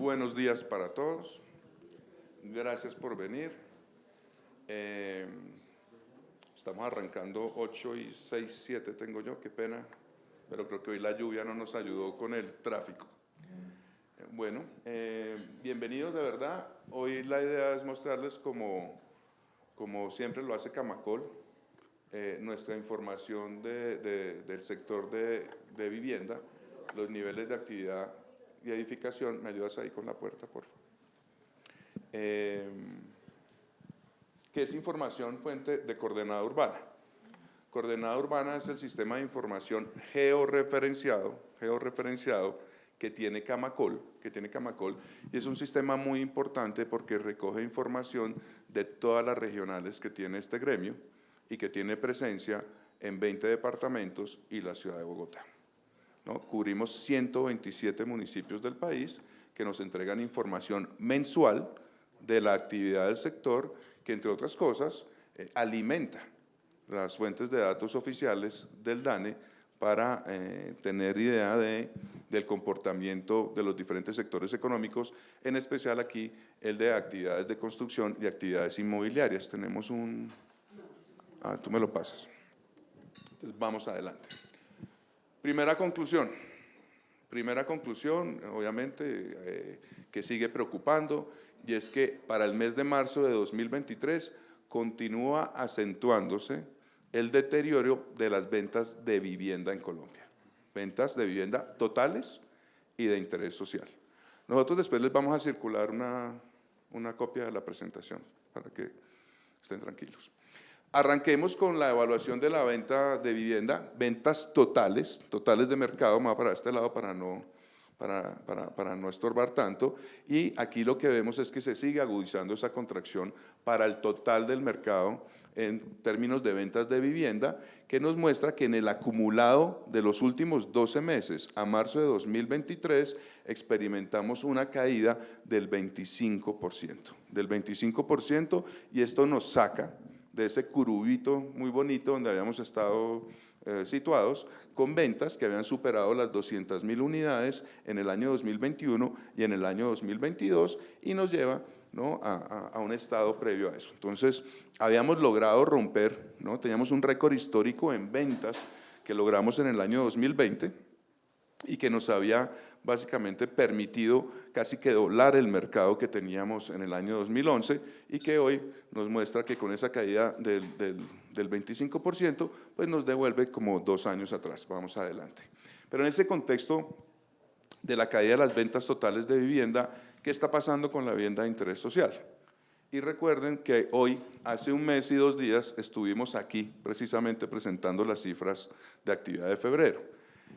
Buenos días para todos. Gracias por venir. Estamos arrancando 8:06, tengo yo, qué pena, pero creo que hoy la lluvia no nos ayudó con el tráfico. Bueno, bienvenidos de verdad. Hoy la idea es mostrarles como siempre lo hace Camacol, nuestra información del sector de vivienda, los niveles de actividad y edificación. ¿Me ayudas ahí con la puerta, por favor? Que es información fuente de Coordenada Urbana. Coordenada Urbana es el sistema de información georreferenciado que tiene Camacol, y es un sistema muy importante porque recoge información de todas las regionales que tiene este gremio y que tiene presencia en 20 departamentos y la ciudad de Bogotá, ¿no? Cubrimos 127 municipios del país que nos entregan información mensual de la actividad del sector que, entre otras cosas, alimenta las fuentes de datos oficiales del DANE para tener idea del comportamiento de los diferentes sectores económicos, en especial aquí el de actividades de construcción y actividades inmobiliarias. Tenemos un… tú me lo pasas. Entonces, vamos adelante. Primera conclusión, obviamente, que sigue preocupando, y es que para el mes de marzo de 2023 continúa acentuándose el deterioro de las ventas de vivienda en Colombia. Ventas de vivienda totales y de interés social. Nosotros después les vamos a circular una copia de la presentación para que estén tranquilos. Arranquemos con la evaluación de la venta de vivienda, ventas totales de mercado. Me voy para este lado para no estorbar tanto, y aquí lo que vemos es que se sigue agudizando esa contracción para el total del mercado en términos de ventas de vivienda, que nos muestra que en el acumulado de los últimos 12 meses a marzo de 2023 experimentamos una caída del 25%, y esto nos saca de ese curubito muy bonito donde habíamos estado situados, con ventas que habían superado las 200.000 unidades en el año 2021 y en el año 2022, y nos lleva, ¿no?, a un estado previo a eso. Entonces, habíamos logrado romper, ¿no?, teníamos un récord histórico en ventas que logramos en el año 2020 y que nos había básicamente permitido casi que doblar el mercado que teníamos en el año 2011, y que hoy nos muestra que con esa caída del 25%, pues nos devuelve como 2 años atrás. Vamos adelante. Pero en ese contexto de la caída de las ventas totales de vivienda, ¿qué está pasando con la vivienda de interés social? Y recuerden que hoy, hace un mes y 2 días, estuvimos aquí precisamente presentando las cifras de actividad de febrero.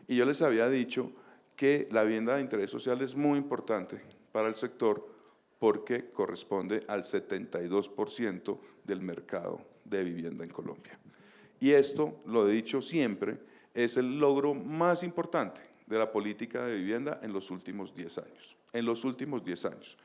Y yo les había dicho que la vivienda de interés social es muy importante para el sector porque corresponde al 72% del mercado de vivienda en Colombia. Y esto, lo he dicho siempre, es el logro más importante de la política de vivienda en los últimos 10 años. En los últimos 10 años.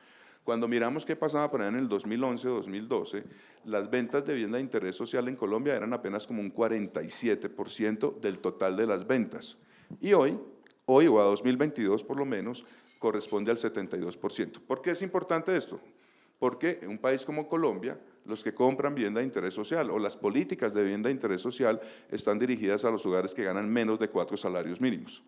Cuando miramos qué pasaba por allá en el 2011 o 2012, las ventas de vivienda de interés social en Colombia eran apenas como un 47% del total de las ventas. Y hoy o a 2022 por lo menos, corresponde al 72%. ¿Por qué es importante esto? Porque en un país como Colombia, los que compran vivienda de interés social o las políticas de vivienda de interés social están dirigidas a los hogares que ganan menos de 4 salarios mínimos.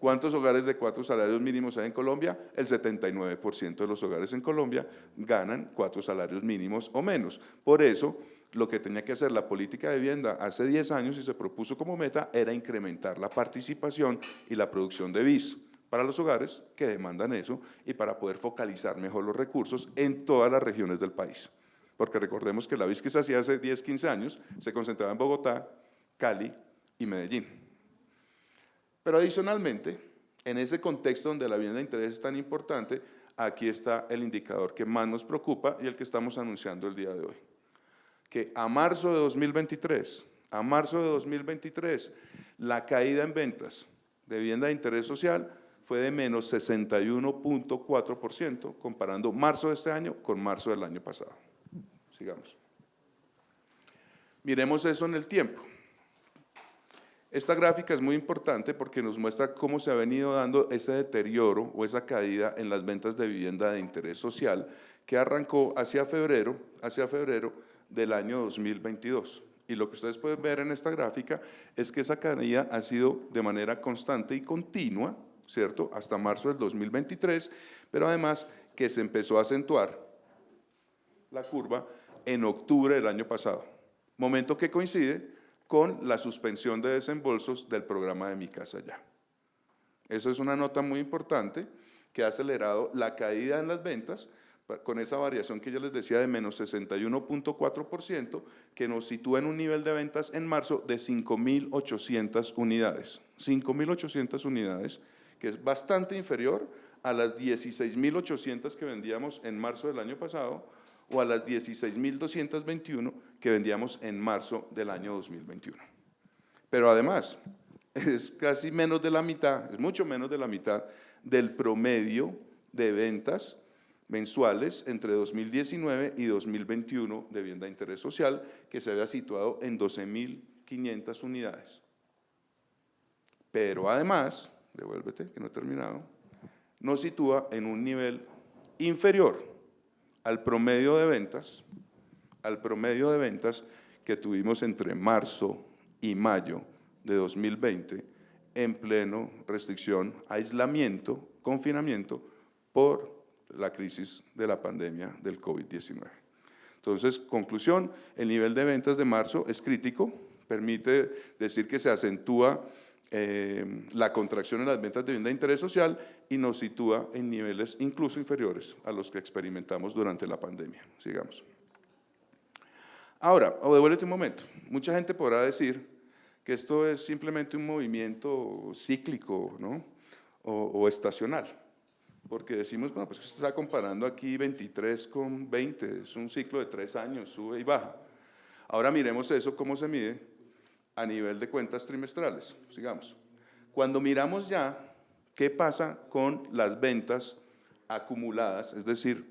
¿Cuántos hogares de 4 salarios mínimos hay en Colombia? El 79% de los hogares en Colombia ganan 4 salarios mínimos o menos. Por eso, lo que tenía que hacer la política de vivienda hace 10 años y se propuso como meta era incrementar la participación y la producción de BIS para los hogares que demandan eso y para poder focalizar mejor los recursos en todas las regiones del país. Porque recordemos que la BIS que se hacía hace 10, 15 años se concentraba en Bogotá, Cali y Medellín. Pero adicionalmente, en ese contexto donde la vivienda de interés es tan importante, aquí está el indicador que más nos preocupa y el que estamos anunciando el día de hoy. Que a marzo de 2023, la caída en ventas de vivienda de interés social fue de menos 61.4%, comparando marzo de este año con marzo del año pasado. Sigamos. Miremos eso en el tiempo. Esta gráfica es muy importante porque nos muestra cómo se ha venido dando ese deterioro o esa caída en las ventas de vivienda de interés social que arrancó hacia febrero del año 2022. Y lo que ustedes pueden ver en esta gráfica es que esa caída ha sido de manera constante y continua, ¿cierto?, hasta marzo del 2023, pero además que se empezó a acentuar la curva en octubre del año pasado, momento que coincide con la suspensión de desembolsos del programa de Mi Casa Ya. Eso es una nota muy importante que ha acelerado la caída en las ventas con esa variación que yo les decía de menos 61.4%, que nos sitúa en un nivel de ventas en marzo de 5.800 unidades. 5.800 unidades, que es bastante inferior a las 16.800 que vendíamos en marzo del año pasado o a las 16.221 que vendíamos en marzo del año 2021. Pero además, es casi menos de la mitad, es mucho menos de la mitad del promedio de ventas mensuales entre 2019 y 2021 de vivienda de interés social, que se había situado en 12.500 unidades. Pero además, devuélvete, que no he terminado, nos sitúa en un nivel inferior al promedio de ventas que tuvimos entre marzo y mayo de 2020 en pleno restricción, aislamiento, confinamiento por la crisis de la pandemia del COVID-19. Entonces, conclusión, el nivel de ventas de marzo es crítico, permite decir que se acentúa la contracción en las ventas de vivienda de interés social y nos sitúa en niveles incluso inferiores a los que experimentamos durante la pandemia. Sigamos. Ahora, o devuélvete un momento, mucha gente podrá decir que esto es simplemente un movimiento cíclico, ¿no?, o estacional, porque decimos, bueno, pues se está comparando aquí 23 con 20, es un ciclo de 3 años, sube y baja. Ahora miremos eso, cómo se mide a nivel de cuentas trimestrales, sigamos. Cuando miramos ya qué pasa con las ventas acumuladas, es decir,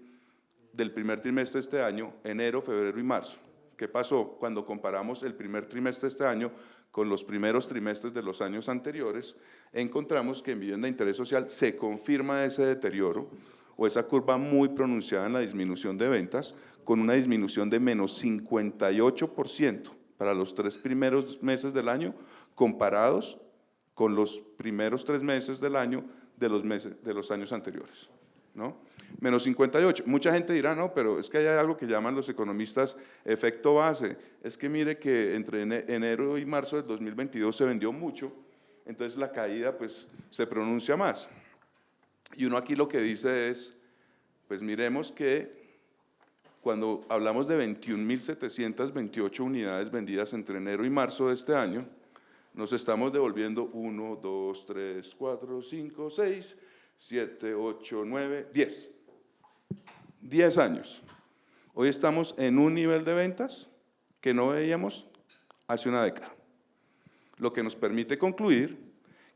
del primer trimestre de este año, enero, febrero y marzo, ¿qué pasó cuando comparamos el primer trimestre de este año con los primeros trimestres de los años anteriores? Encontramos que en vivienda de interés social se confirma ese deterioro o esa curva muy pronunciada en la disminución de ventas, con una disminución de menos 58% para los 3 primeros meses del año, comparados con los primeros 3 meses del año de los años anteriores, ¿no? Menos 58. Mucha gente dirá, no, pero es que hay algo que llaman los economistas efecto base. Es que mire que entre enero y marzo del 2022 se vendió mucho, entonces la caída pues se pronuncia más. Y uno aquí lo que dice es, pues miremos que cuando hablamos de 21.728 unidades vendidas entre enero y marzo de este año, nos estamos devolviendo 1, 2, 3, 4, 5, 6, 7, 8, 9, 10. 10 años. Hoy estamos en un nivel de ventas que no veíamos hace una década, lo que nos permite concluir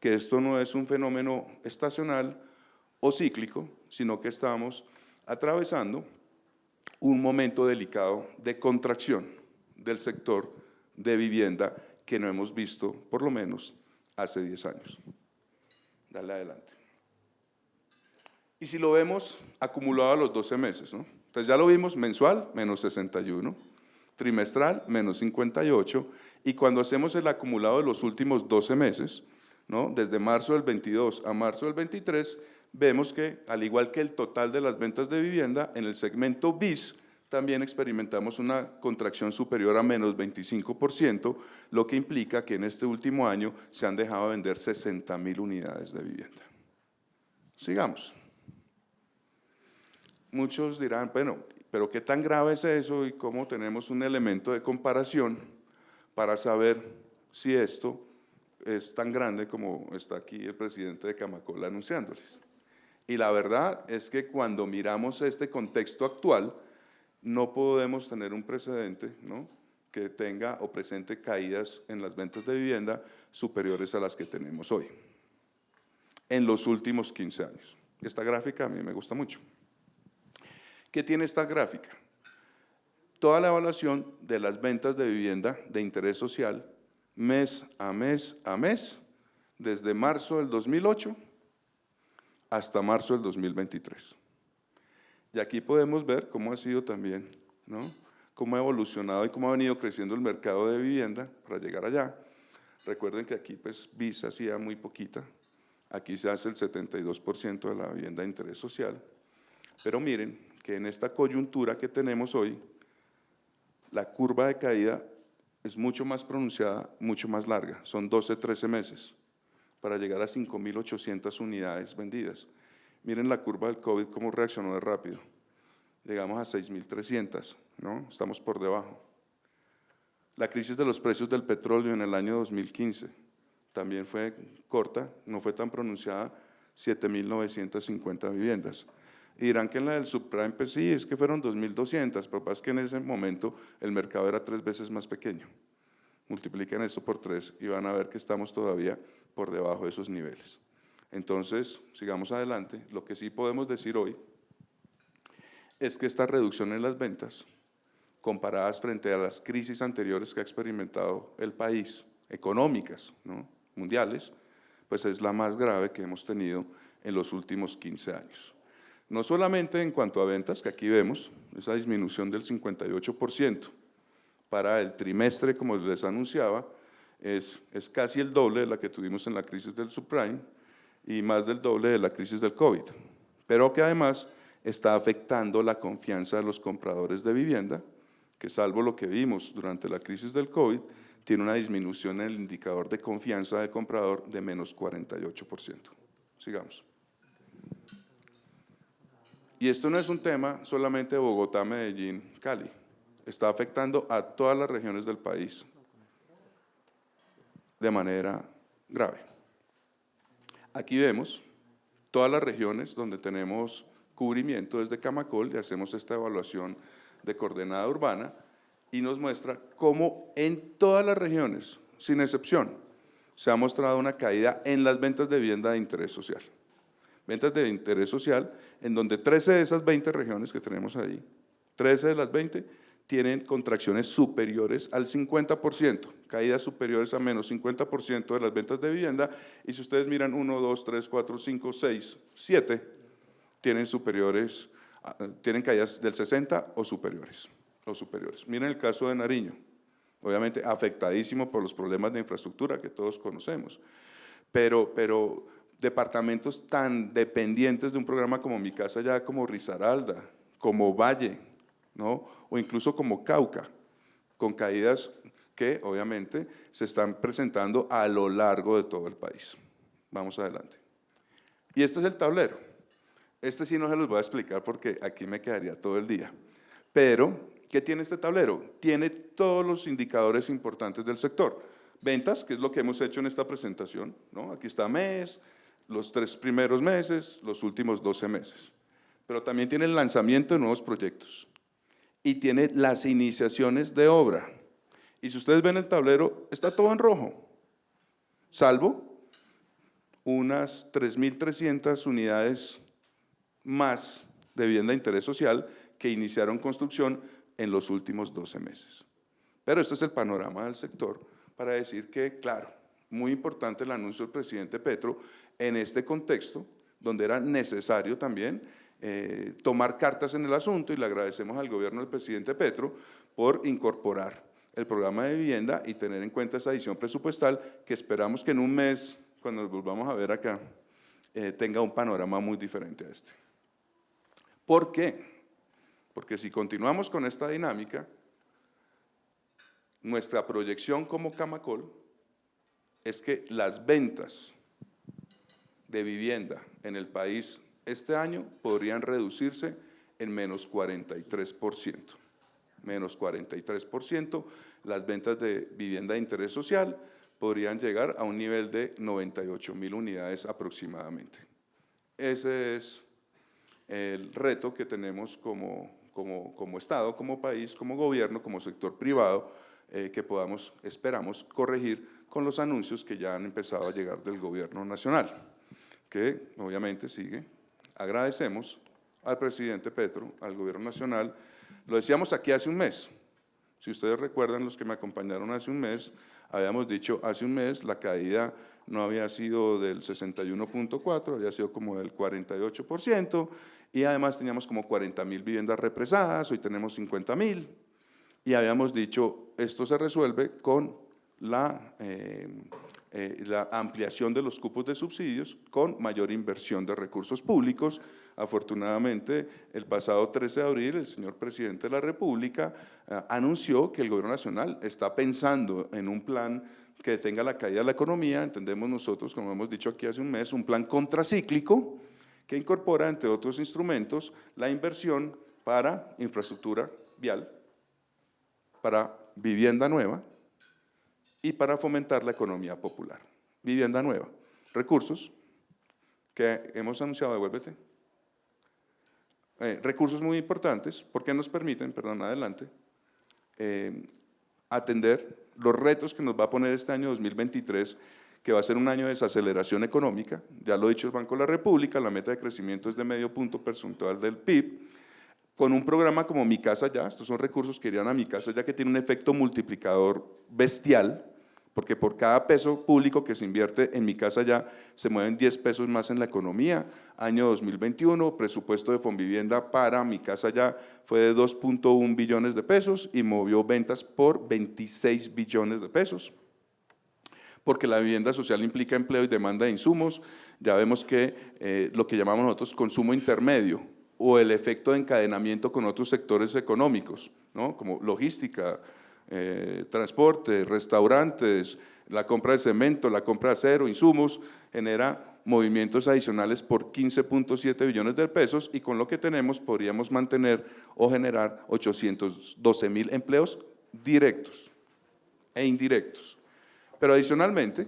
que esto no es un fenómeno estacional o cíclico, sino que estamos atravesando un momento delicado de contracción del sector de vivienda que no hemos visto por lo menos hace 10 años. Dale adelante. Y si lo vemos acumulado a los 12 meses, ¿no? Entonces ya lo vimos mensual, menos 61, trimestral, menos 58, y cuando hacemos el acumulado de los últimos 12 meses, ¿no?, desde marzo del 22 a marzo del 23, vemos que, al igual que el total de las ventas de vivienda, en el segmento BIS también experimentamos una contracción superior a menos 25%, lo que implica que en este último año se han dejado de vender 60.000 unidades de vivienda. Sigamos. Muchos dirán, bueno, pero ¿qué tan grave es eso y cómo tenemos un elemento de comparación para saber si esto es tan grande como está aquí el presidente de Camacola anunciándoles? Y la verdad es que cuando miramos este contexto actual, no podemos tener un precedente, ¿no?, que tenga o presente caídas en las ventas de vivienda superiores a las que tenemos hoy, en los últimos 15 años. Esta gráfica a mí me gusta mucho. ¿Qué tiene esta gráfica? Toda la evaluación de las ventas de vivienda de interés social mes a mes a mes, desde marzo del 2008 hasta marzo del 2023. Y aquí podemos ver cómo ha sido también, ¿no? Cómo ha evolucionado y cómo ha venido creciendo el mercado de vivienda para llegar allá. Recuerden que aquí pues Visa hacía muy poquita, aquí se hace el 72% de la vivienda de interés social, pero miren que en esta coyuntura que tenemos hoy, la curva de caída es mucho más pronunciada, mucho más larga, son 12, 13 meses, para llegar a 5.800 unidades vendidas. Miren la curva del COVID cómo reaccionó de rápido, llegamos a 6.300, ¿no? Estamos por debajo. La crisis de los precios del petróleo en el año 2015 también fue corta, no fue tan pronunciada, 7.950 viviendas. Y dirán que en la del subprime, pues sí, es que fueron 2.200, pero es que en ese momento el mercado era 3 veces más pequeño. Multipliquen esto por 3 y van a ver que estamos todavía por debajo de esos niveles. Entonces, sigamos adelante. Lo que sí podemos decir hoy es que esta reducción en las ventas, comparadas frente a las crisis anteriores que ha experimentado el país, económicas, ¿no?, mundiales, pues es la más grave que hemos tenido en los últimos 15 años. No solamente en cuanto a ventas, que aquí vemos esa disminución del 58%, para el trimestre, como les anunciaba, es casi el doble de la que tuvimos en la crisis del subprime y más del doble de la crisis del COVID, pero que además está afectando la confianza de los compradores de vivienda, que salvo lo que vimos durante la crisis del COVID, tiene una disminución en el indicador de confianza del comprador de menos 48%. Sigamos. Y esto no es un tema solamente de Bogotá, Medellín, Cali, está afectando a todas las regiones del país de manera grave. Aquí vemos todas las regiones donde tenemos cubrimiento desde Camacol y hacemos esta evaluación de coordenada urbana y nos muestra cómo en todas las regiones, sin excepción, se ha mostrado una caída en las ventas de vivienda de interés social. Ventas de interés social en donde 13 de esas 20 regiones que tenemos ahí, 13 de las 20 tienen contracciones superiores al 50%, caídas superiores a menos 50% de las ventas de vivienda, y si ustedes miran 1, 2, 3, 4, 5, 6, 7, tienen caídas del 60 o superiores. Miren el caso de Nariño, obviamente afectadísimo por los problemas de infraestructura que todos conocemos, pero departamentos tan dependientes de un programa como Mi Casa Ya, como Risaralda, como Valle, ¿no?, o incluso como Cauca, con caídas que obviamente se están presentando a lo largo de todo el país. Vamos adelante. Y este es el tablero. Este sí no se los voy a explicar porque aquí me quedaría todo el día. Pero, ¿qué tiene este tablero? Tiene todos los indicadores importantes del sector. Ventas, que es lo que hemos hecho en esta presentación, ¿no? Aquí está mes, los 3 primeros meses, los últimos 12 meses. Pero también tiene el lanzamiento de nuevos proyectos y tiene las iniciaciones de obra. Y si ustedes ven el tablero, está todo en rojo, salvo unas 3.300 unidades más de vivienda de interés social que iniciaron construcción en los últimos 12 meses. Pero este es el panorama del sector para decir que, claro, muy importante el anuncio del presidente Petro en este contexto, donde era necesario también tomar cartas en el asunto, y le agradecemos al gobierno del presidente Petro por incorporar el programa de vivienda y tener en cuenta esa adición presupuestal que esperamos que en un mes, cuando nos volvamos a ver acá, tenga un panorama muy diferente a este. ¿Por qué? Porque si continuamos con esta dinámica, nuestra proyección como Camacol es que las ventas de vivienda en el país este año podrían reducirse en menos 43%. Menos 43%, las ventas de vivienda de interés social podrían llegar a un nivel de 98.000 unidades aproximadamente. Ese es el reto que tenemos como Estado, como país, como gobierno, como sector privado, que esperamos corregir con los anuncios que ya han empezado a llegar del gobierno nacional, que obviamente sigue. Agradecemos al presidente Petro, al gobierno nacional, lo decíamos aquí hace un mes, si ustedes recuerdan, los que me acompañaron hace un mes, Habíamos dicho hace un mes la caída no había sido del 61.4, había sido como del 48%, y además teníamos como 40.000 viviendas represadas, hoy tenemos 50.000, y habíamos dicho esto se resuelve con la ampliación de los cupos de subsidios con mayor inversión de recursos públicos. Afortunadamente, el pasado 13 de abril, el señor presidente de la República anunció que el Gobierno Nacional está pensando en un plan que detenga la caída de la economía, entendemos nosotros, como hemos dicho aquí hace un mes, un plan contracíclico que incorpora, entre otros instrumentos, la inversión para infraestructura vial, para vivienda nueva, y para fomentar la economía popular. Vivienda nueva, recursos que hemos anunciado, devuélvete, recursos muy importantes porque nos permiten, perdón, adelante, atender los retos que nos va a poner este año 2023, que va a ser un año de desaceleración económica, ya lo ha dicho el Banco de la República, la meta de crecimiento es de 0,5 punto porcentual del PIB, con un programa como Mi Casa Ya, estos son recursos que irían a Mi Casa Ya, que tiene un efecto multiplicador bestial, porque por cada peso público que se invierte en Mi Casa Ya, se mueven 10 pesos más en la economía. Año 2021, presupuesto de Fonvivienda para Mi Casa Ya fue de 2.1 billones de pesos y movió ventas por 26 billones de pesos. Porque la vivienda social implica empleo y demanda de insumos, ya vemos que lo que llamamos nosotros consumo intermedio, o el efecto de encadenamiento con otros sectores económicos, ¿no? Como logística, transporte, restaurantes, la compra de cemento, la compra de acero, insumos, genera movimientos adicionales por 15.7 billones de pesos y con lo que tenemos podríamos mantener o generar 812.000 empleos directos e indirectos. Pero adicionalmente,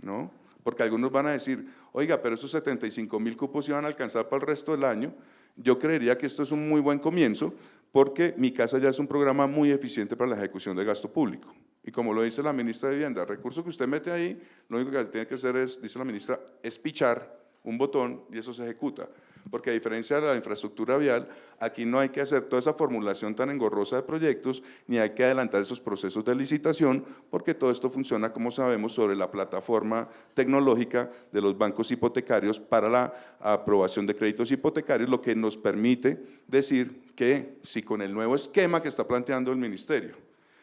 ¿no? Porque algunos van a decir, oiga, pero esos 75.000 cupos iban a alcanzar para el resto del año. Yo creería que esto es un muy buen comienzo porque Mi Casa Ya es un programa muy eficiente para la ejecución de gasto público. Y como lo dice la ministra de Vivienda, el recurso que usted mete ahí, lo único que tiene que hacer es, dice la ministra, es pichar un botón y eso se ejecuta. Porque a diferencia de la infraestructura vial, aquí no hay que hacer toda esa formulación tan engorrosa de proyectos, ni hay que adelantar esos procesos de licitación, porque todo esto funciona, como sabemos, sobre la plataforma tecnológica de los bancos hipotecarios para la aprobación de créditos hipotecarios, lo que nos permite decir que si con el nuevo esquema que está planteando el ministerio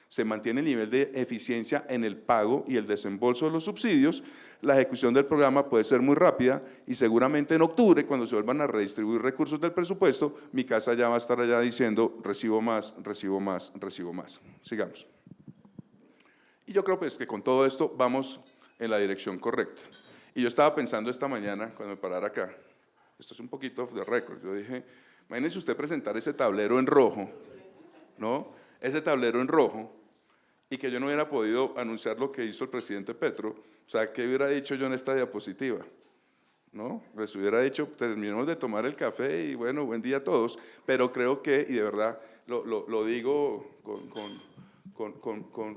se mantiene el nivel de eficiencia en el pago y el desembolso de los subsidios, la ejecución del programa puede ser muy rápida y seguramente en octubre, cuando se vuelvan a redistribuir recursos del presupuesto, Mi Casa Ya va a estar allá diciendo recibo más, recibo más, recibo más. Sigamos. Y yo creo pues que con todo esto vamos en la dirección correcta. Y yo estaba pensando esta mañana, cuando me parara acá, esto es un poquito off the record, yo dije, imagínese usted presentar ese tablero en rojo, ¿no? Ese tablero en rojo, y que yo no hubiera podido anunciar lo que hizo el presidente Petro, o sea, ¿qué hubiera dicho yo en esta diapositiva? ¿No? Les hubiera dicho, terminemos de tomar el café y bueno, buen día a todos, pero creo que, y de verdad lo digo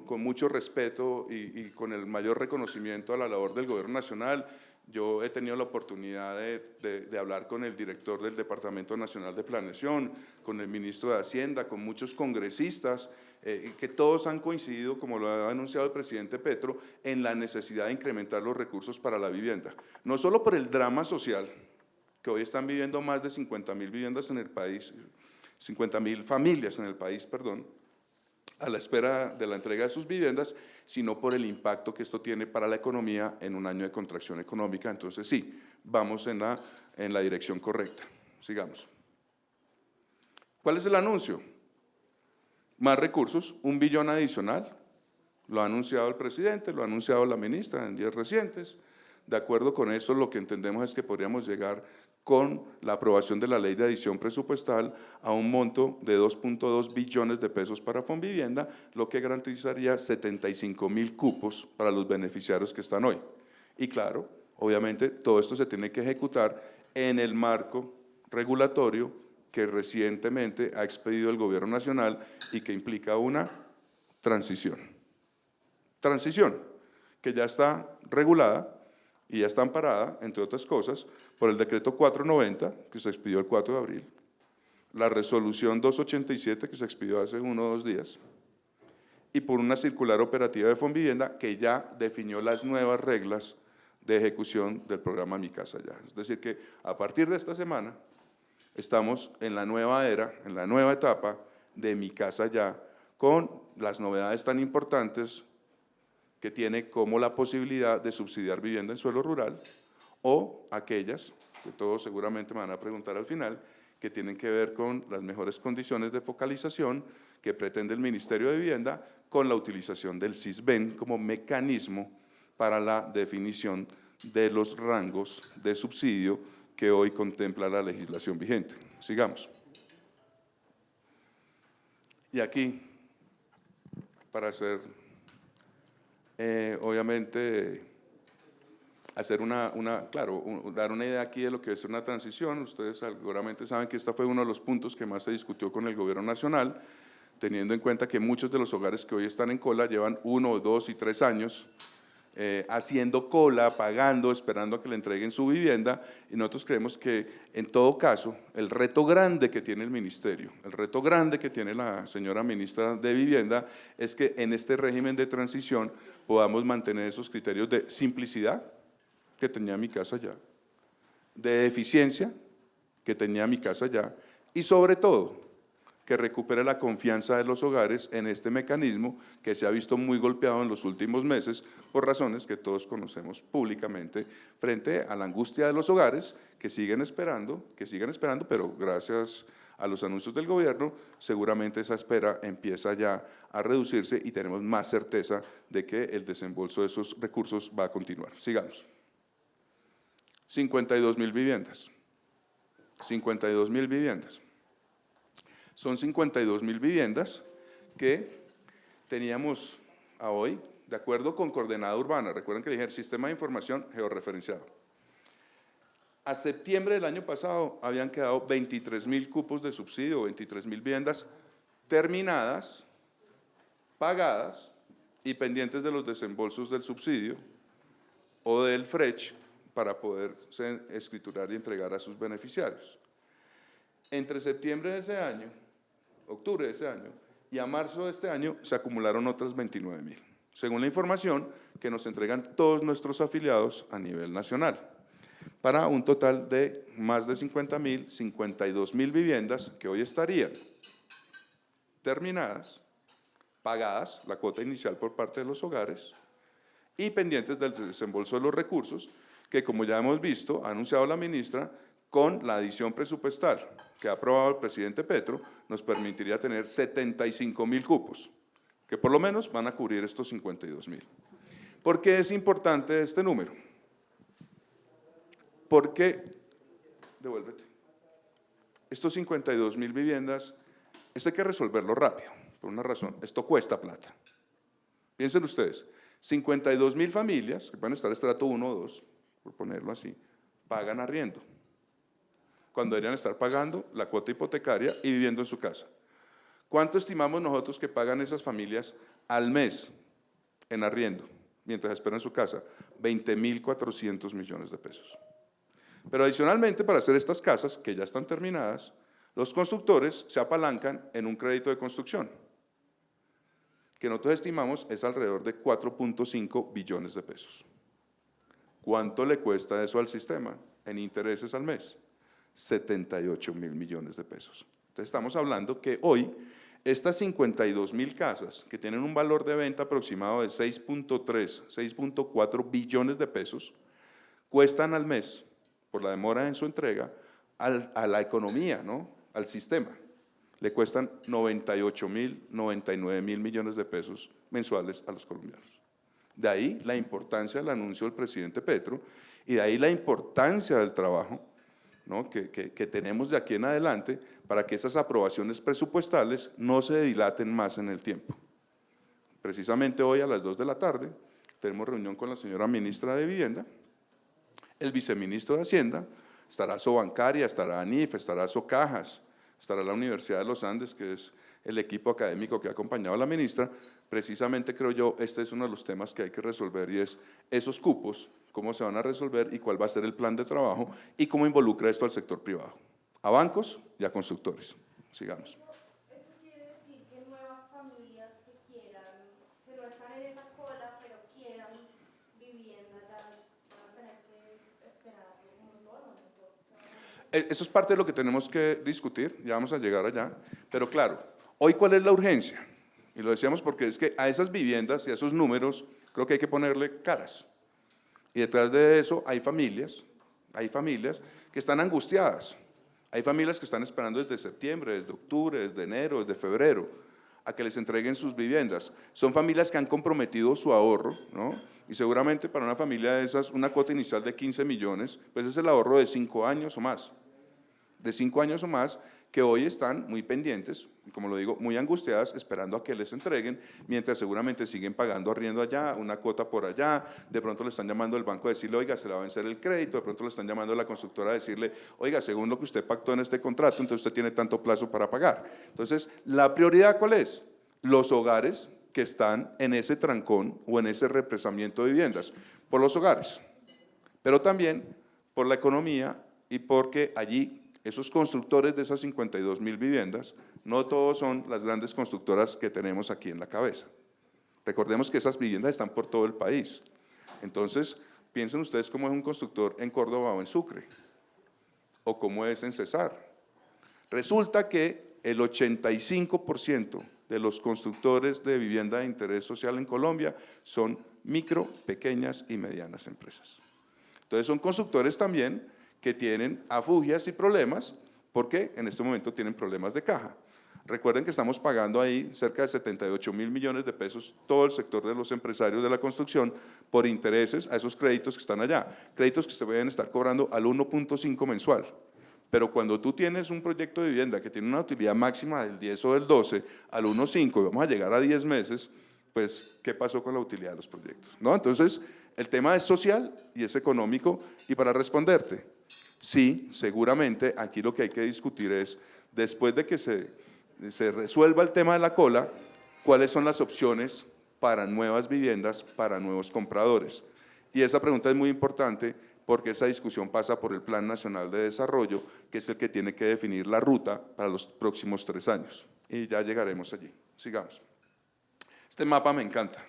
con mucho respeto y con el mayor reconocimiento a la labor del Gobierno Nacional. Yo he tenido la oportunidad de hablar con el director del Departamento Nacional de Planeación, con el ministro de Hacienda, con muchos congresistas, que todos han coincidido, como lo ha anunciado el presidente Petro, en la necesidad de incrementar los recursos para la vivienda. No solo por el drama social, que hoy están viviendo más de 50.000 viviendas en el país, 50.000 familias en el país, perdón, a la espera de la entrega de sus viviendas, sino por el impacto que esto tiene para la economía en un año de contracción económica. Entonces sí, vamos en la dirección correcta. Sigamos. ¿Cuál es el anuncio? Más recursos, 1 billón adicional, lo ha anunciado el presidente, lo ha anunciado la ministra en días recientes. De acuerdo con eso, lo que entendemos es que podríamos llegar con la aprobación de la ley de adición presupuestal a un monto de 2.2 billones de pesos para Fonvivienda, lo que garantizaría 75.000 cupos para los beneficiarios que están hoy. Y claro, obviamente todo esto se tiene que ejecutar en el marco regulatorio que recientemente ha expedido el Gobierno Nacional y que implica una transición. Transición, que ya está regulada y ya está amparada, entre otras cosas, por el decreto 490, que se expidió el 4 de abril, la resolución 287, que se expidió hace 1 o 2 días, y por una circular operativa de Fonvivienda que ya definió las nuevas reglas de ejecución del programa Mi Casa Ya. Es decir que a partir de esta semana estamos en la nueva era, en la nueva etapa de Mi Casa Ya, con las novedades tan importantes que tiene como la posibilidad de subsidiar vivienda en suelo rural o aquellas, que todos seguramente me van a preguntar al final, que tienen que ver con las mejores condiciones de focalización que pretende el Ministerio de Vivienda con la utilización del SISBEN como mecanismo para la definición de los rangos de subsidio que hoy contempla la legislación vigente. Sigamos. Y aquí, para hacer, obviamente, hacer dar una idea aquí de lo que es una transición. Ustedes seguramente saben que este fue uno de los puntos que más se discutió con el gobierno nacional, teniendo en cuenta que muchos de los hogares que hoy están en cola llevan 1, 2 y 3 años haciendo cola, pagando, esperando a que le entreguen su vivienda, y nosotros creemos que en todo caso el reto grande que tiene el ministerio, el reto grande que tiene la señora ministra de Vivienda es que en este régimen de transición podamos mantener esos criterios de simplicidad que tenía Mi Casa Ya, de eficiencia que tenía Mi Casa Ya y sobre todo que recupere la confianza de los hogares en este mecanismo que se ha visto muy golpeado en los últimos meses por razones que todos conocemos públicamente frente a la angustia de los hogares que siguen esperando, pero gracias a los anuncios del gobierno, seguramente esa espera empieza ya a reducirse y tenemos más certeza de que el desembolso de esos recursos va a continuar. Sigamos. 52.000 viviendas. 52.000 viviendas. Son 52.000 viviendas que teníamos a hoy, de acuerdo con Coordenada Urbana. Recuerden que dije el Sistema de Información Georreferenciado. A septiembre del año pasado habían quedado 23.000 cupos de subsidio, 23.000 viviendas terminadas, pagadas y pendientes de los desembolsos del subsidio o del FRECH para poderse escriturar y entregar a sus beneficiarios. Entre septiembre de ese año, octubre de ese año, y a marzo de este año se acumularon otras 29.000, según la información que nos entregan todos nuestros afiliados a nivel nacional, para un total de más de 50.000, 52.000 viviendas que hoy estarían terminadas, pagadas, la cuota inicial por parte de los hogares, y pendientes del desembolso de los recursos, que como ya hemos visto, ha anunciado la ministra, con la adición presupuestal que ha aprobado el presidente Petro, nos permitiría tener 75.000 cupos, que por lo menos van a cubrir estos 52.000. ¿Por qué es importante este número? Porque, devuélvete, estos 52.000 viviendas, esto hay que resolverlo rápido, por una razón, esto cuesta plata. Piensen ustedes, 52.000 familias, que van a estar estrato 1 o 2, por ponerlo así, pagan arriendo, cuando deberían estar pagando la cuota hipotecaria y viviendo en su casa. ¿Cuánto estimamos nosotros que pagan esas familias al mes en arriendo, mientras esperan su casa? 20.400 millones de pesos. Pero adicionalmente, para hacer estas casas, que ya están terminadas, los constructores se apalancan en un crédito de construcción, que nosotros estimamos es alrededor de 4.5 billones de pesos. ¿Cuánto le cuesta eso al sistema en intereses al mes? 78.000 millones de pesos. Entonces estamos hablando que hoy estas 52.000 casas que tienen un valor de venta aproximado de 6.3, 6.4 billones de pesos, cuestan al mes, por la demora en su entrega, a la economía, ¿no?, al sistema, le cuestan 98.000, 99.000 millones de pesos mensuales a los colombianos. De ahí la importancia del anuncio del presidente Petro y de ahí la importancia del trabajo, ¿no?, que tenemos de aquí en adelante para que esas aprobaciones presupuestales no se dilaten más en el tiempo. Precisamente hoy a las 2 de la tarde tenemos reunión con la señora ministra de Vivienda, el viceministro de Hacienda, estará Sobancaria, estará ANIF, estará Socajas, estará la Universidad de los Andes, que es el equipo académico que ha acompañado a la ministra. Precisamente creo yo, este es uno de los temas que hay que resolver y es esos cupos, cómo se van a resolver y cuál va a ser el plan de trabajo y cómo involucra esto al sector privado, a bancos y a constructores. Sigamos. ¿Eso quiere decir que nuevas familias que quieran eso es parte de lo que tenemos que discutir, ya vamos a llegar allá, pero claro, hoy ¿cuál es la urgencia? Y lo decíamos porque es que a esas viviendas y a esos números creo que hay que ponerle caras. Y detrás de eso hay familias que están angustiadas. Hay familias que están esperando desde septiembre, desde octubre, desde enero, desde febrero, a que les entreguen sus viviendas. Son familias que han comprometido su ahorro, ¿no? Y seguramente para una familia de esas, una cuota inicial de 15 millones, pues es el ahorro de 5 años o más. De 5 años o más, que hoy están muy pendientes, como lo digo, muy angustiadas, esperando a que les entreguen, mientras seguramente siguen pagando arriendo allá, una cuota por allá, de pronto le están llamando al banco a decirle, oiga, se le va a vencer el crédito, de pronto le están llamando a la constructora a decirle, oiga, según lo que usted pactó en este contrato, entonces usted tiene tanto plazo para pagar. Entonces, ¿la prioridad cuál es? Los hogares que están en ese trancón o en ese represamiento de viviendas, por los hogares, pero también por la economía y porque allí esos constructores de esas 52.000 viviendas, no todos son las grandes constructoras que tenemos aquí en la cabeza. Recordemos que esas viviendas están por todo el país. Entonces, piensen ustedes cómo es un constructor en Córdoba o en Sucre, o cómo es en Cesar. Resulta que el 85% de los constructores de vivienda de interés social en Colombia son micro, pequeñas y medianas empresas. Entonces, son constructores también que tienen afugias y problemas porque en este momento tienen problemas de caja. Recuerden que estamos pagando ahí cerca de 78.000 millones de pesos todo el sector de los empresarios de la construcción por intereses a esos créditos que están allá, créditos que se pueden estar cobrando al 1.5 mensual. Pero cuando tú tienes un proyecto de vivienda que tiene una utilidad máxima del 10 o del 12 al 1.5 y vamos a llegar a 10 meses, pues, ¿qué pasó con la utilidad de los proyectos? ¿No? Entonces, el tema es social y es económico, y para responderte, sí, seguramente aquí lo que hay que discutir es, después de que se resuelva el tema de la cola, cuáles son las opciones para nuevas viviendas, para nuevos compradores. Y esa pregunta es muy importante porque esa discusión pasa por el Plan Nacional de Desarrollo, que es el que tiene que definir la ruta para los próximos 3 años. Y ya llegaremos allí. Sigamos. Este mapa me encanta,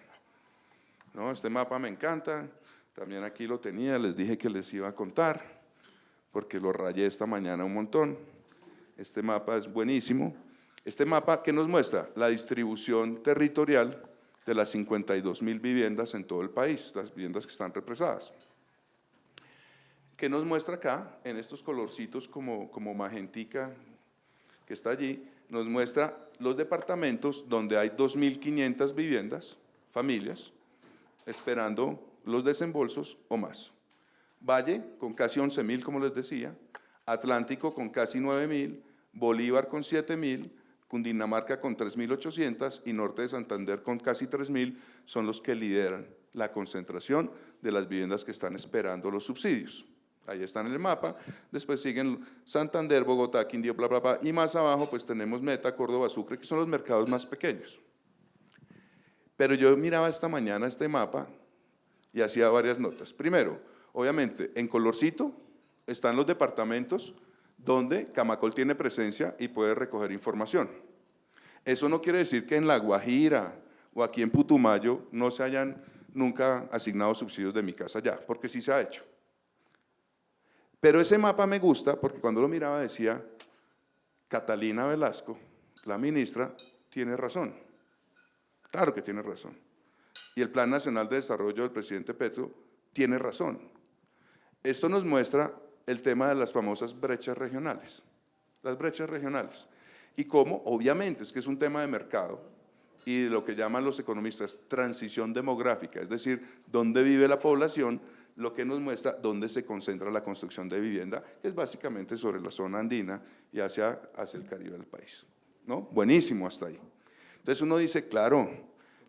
¿no? Este mapa me encanta, también aquí lo tenía, les dije que les iba a contar, porque lo rayé esta mañana un montón. Este mapa es buenísimo. Este mapa, ¿qué nos muestra? La distribución territorial de las 52.000 viviendas en todo el país, las viviendas que están represadas. ¿Qué nos muestra acá? En estos colorcitos como magentica que está allí, nos muestra los departamentos donde hay 2.500 viviendas, familias, esperando los desembolsos o más. Valle con casi 11.000, como les decía, Atlántico con casi 9.000, Bolívar con 7.000, Cundinamarca con 3.800 y Norte de Santander con casi 3.000 son los que lideran la concentración de las viviendas que están esperando los subsidios. Ahí están en el mapa, después siguen Santander, Bogotá, Quindío, bla, bla, bla, y más abajo pues tenemos Meta, Córdoba, Sucre, que son los mercados más pequeños. Pero yo miraba esta mañana este mapa y hacía varias notas. Primero, obviamente, en colorcito están los departamentos donde Camacol tiene presencia y puede recoger información. Eso no quiere decir que en La Guajira o aquí en Putumayo no se hayan nunca asignado subsidios de Mi Casa Ya, porque sí se ha hecho. Pero ese mapa me gusta porque cuando lo miraba decía, Catalina Velasco, la ministra, tiene razón. Claro que tiene razón. Y el Plan Nacional de Desarrollo del presidente Petro tiene razón. Esto nos muestra el tema de las famosas brechas regionales, las brechas regionales. Y cómo, obviamente, es que es un tema de mercado y de lo que llaman los economistas transición demográfica, es decir, dónde vive la población, lo que nos muestra dónde se concentra la construcción de vivienda, que es básicamente sobre la zona andina y hacia el Caribe del país, ¿no? Buenísimo hasta ahí. Entonces uno dice, claro,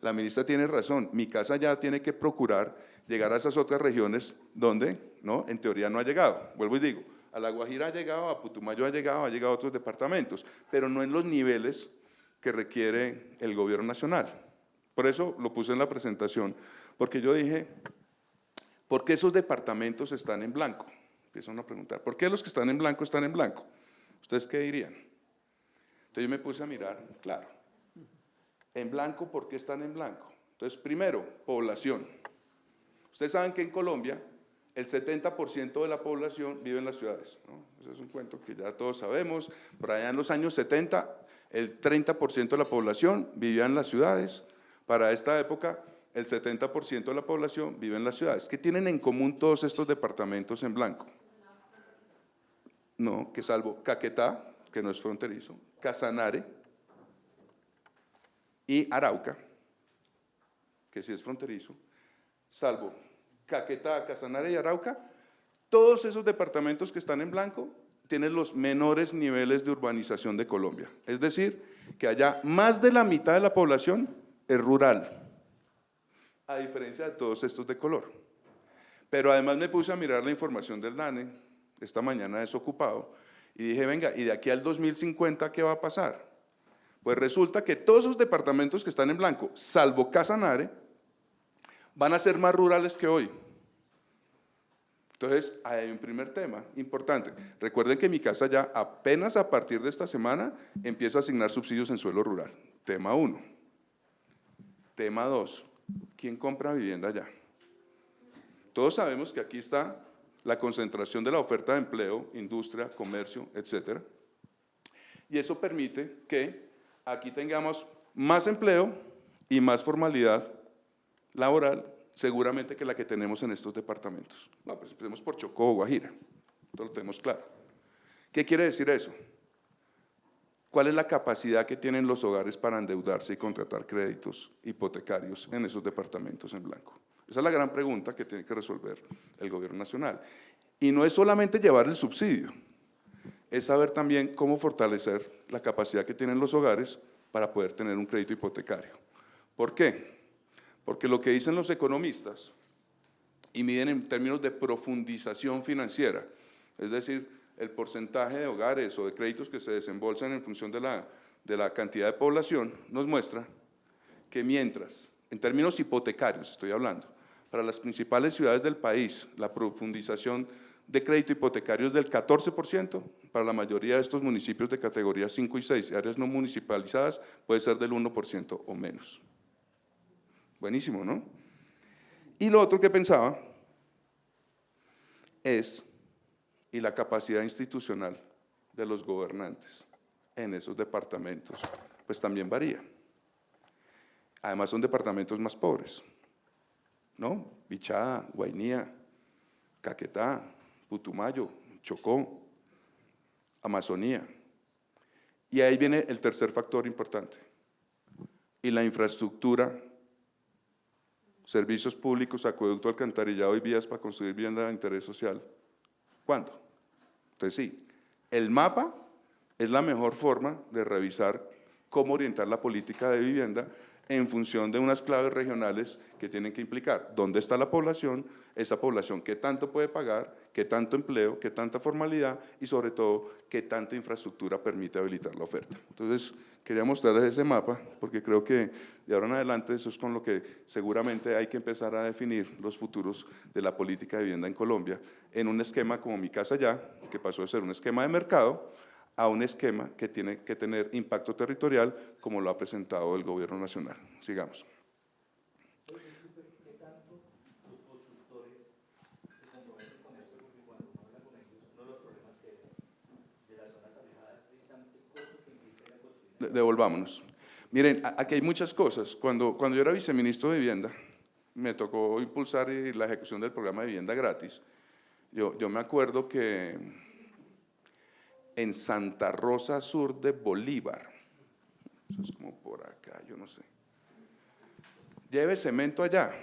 la ministra tiene razón, Mi Casa Ya tiene que procurar llegar a esas otras regiones donde, ¿no?, en teoría no ha llegado. Vuelvo y digo, a La Guajira ha llegado, a Putumayo ha llegado a otros departamentos, pero no en los niveles que requiere el gobierno nacional. Por eso lo puse en la presentación, porque yo dije, ¿por qué esos departamentos están en blanco? Empiezan a preguntar, ¿por qué los que están en blanco están en blanco? ¿Ustedes qué dirían? Entonces yo me puse a mirar, claro, en blanco, ¿por qué están en blanco? Entonces, primero, población. Ustedes saben que en Colombia el 70% de la población vive en las ciudades, ¿no? Ese es un cuento que ya todos sabemos. Por allá en los años 70, el 30% de la población vivía en las ciudades. Para esta época, el 70% de la población vive en las ciudades. ¿Qué tienen en común todos estos departamentos en blanco? No, que salvo Caquetá, que no es fronterizo, Casanare y Arauca, que sí es fronterizo, salvo Caquetá, Casanare y Arauca, todos esos departamentos que están en blanco tienen los menores niveles de urbanización de Colombia. Es decir, que allá más de la mitad de la población es rural, a diferencia de todos estos de color. Pero además me puse a mirar la información del DANE, esta mañana desocupado, y dije, venga, ¿y de aquí al 2050 qué va a pasar? Pues resulta que todos esos departamentos que están en blanco, salvo Casanare, van a ser más rurales que hoy. Entonces, hay un primer tema importante. Recuerden que mi casa ya apenas a partir de esta semana empieza a asignar subsidios en suelo rural. Tema 1. Tema 2. ¿Quién compra vivienda allá? Todos sabemos que aquí está la concentración de la oferta de empleo, industria, comercio, etcétera. Y eso permite que aquí tengamos más empleo y más formalidad laboral, seguramente que la que tenemos en estos departamentos. No, pues empecemos por Chocó o Guajira, esto lo tenemos claro. ¿Qué quiere decir eso? ¿Cuál es la capacidad que tienen los hogares para endeudarse y contratar créditos hipotecarios en esos departamentos en blanco? Esa es la gran pregunta que tiene que resolver el gobierno nacional. Y no es solamente llevar el subsidio, es saber también cómo fortalecer la capacidad que tienen los hogares para poder tener un crédito hipotecario. ¿Por qué? Porque lo que dicen los economistas, y miden en términos de profundización financiera, es decir, el porcentaje de hogares o de créditos que se desembolsan en función de la cantidad de población, nos muestra que mientras, en términos hipotecarios estoy hablando, para las principales ciudades del país, la profundización de crédito hipotecario es del 14%, para la mayoría de estos municipios de categoría 5 y 6, áreas no municipalizadas, puede ser del 1% o menos. Buenísimo, ¿no? Y lo otro que pensaba es, y la capacidad institucional de los gobernantes en esos departamentos, pues también varía. Además son departamentos más pobres, ¿no? Bichada, Guainía, Caquetá, Putumayo, Chocó, Amazonía. Y ahí viene el tercer factor importante, y la infraestructura, servicios públicos, acueducto, alcantarillado y vías para construir vivienda de interés social. ¿Cuándo? Entonces sí, el mapa es la mejor forma de revisar cómo orientar la política de vivienda en función de unas claves regionales que tienen que implicar dónde está la población, esa población qué tanto puede pagar, qué tanto empleo, qué tanta formalidad y sobre todo qué tanta infraestructura permite habilitar la oferta. Entonces, quería mostrarles ese mapa porque creo que de ahora en adelante eso es con lo que seguramente hay que empezar a definir los futuros de la política de vivienda en Colombia en un esquema como Mi Casa Ya, que pasó de ser un esquema de mercado a un esquema que tiene que tener impacto territorial, como lo ha presentado el gobierno nacional. Sigamos. ¿Qué tanto los constructores se comprometen con esto? Porque cuando uno habla con ellos, uno de los problemas que de las zonas alejadas es precisamente el costo que implica la construcción. Devolvámonos. Miren, aquí hay muchas cosas. Cuando yo era viceministro de Vivienda, me tocó impulsar la ejecución del programa de vivienda gratis. Yo me acuerdo que en Santa Rosa Sur de Bolívar, eso es como por acá, yo no sé, lleve cemento allá,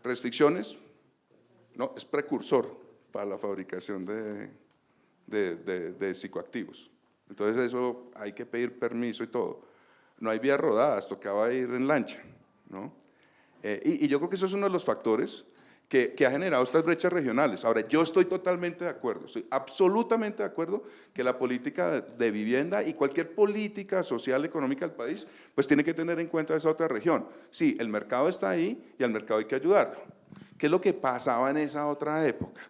restricciones, no, es precursor para la fabricación de psicoactivos, entonces eso hay que pedir permiso y todo, no hay vías rodadas, tocaba ir en lancha, ¿no? Y yo creo que eso es uno de los factores que ha generado estas brechas regionales. Ahora, yo estoy totalmente de acuerdo, estoy absolutamente de acuerdo que la política de vivienda y cualquier política social, económica del país, pues tiene que tener en cuenta esa otra región. Sí, el mercado está ahí y al mercado hay que ayudarlo. ¿Qué es lo que pasaba en esa otra época?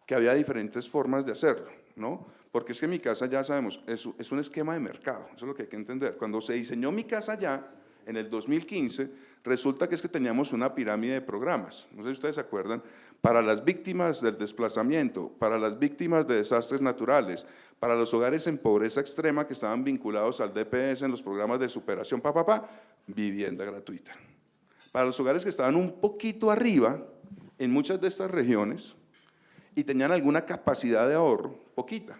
Que había diferentes formas de hacerlo, ¿no? Porque es que Mi Casa Ya, sabemos, es un esquema de mercado, eso es lo que hay que entender. Cuando se diseñó Mi Casa Ya, en el 2015, resulta que es que teníamos una pirámide de programas, no sé si ustedes se acuerdan, para las víctimas del desplazamiento, para las víctimas de desastres naturales, para los hogares en pobreza extrema que estaban vinculados al DPS en los programas de superación, vivienda gratuita. Para los hogares que estaban un poquito arriba, en muchas de estas regiones, y tenían alguna capacidad de ahorro, poquita,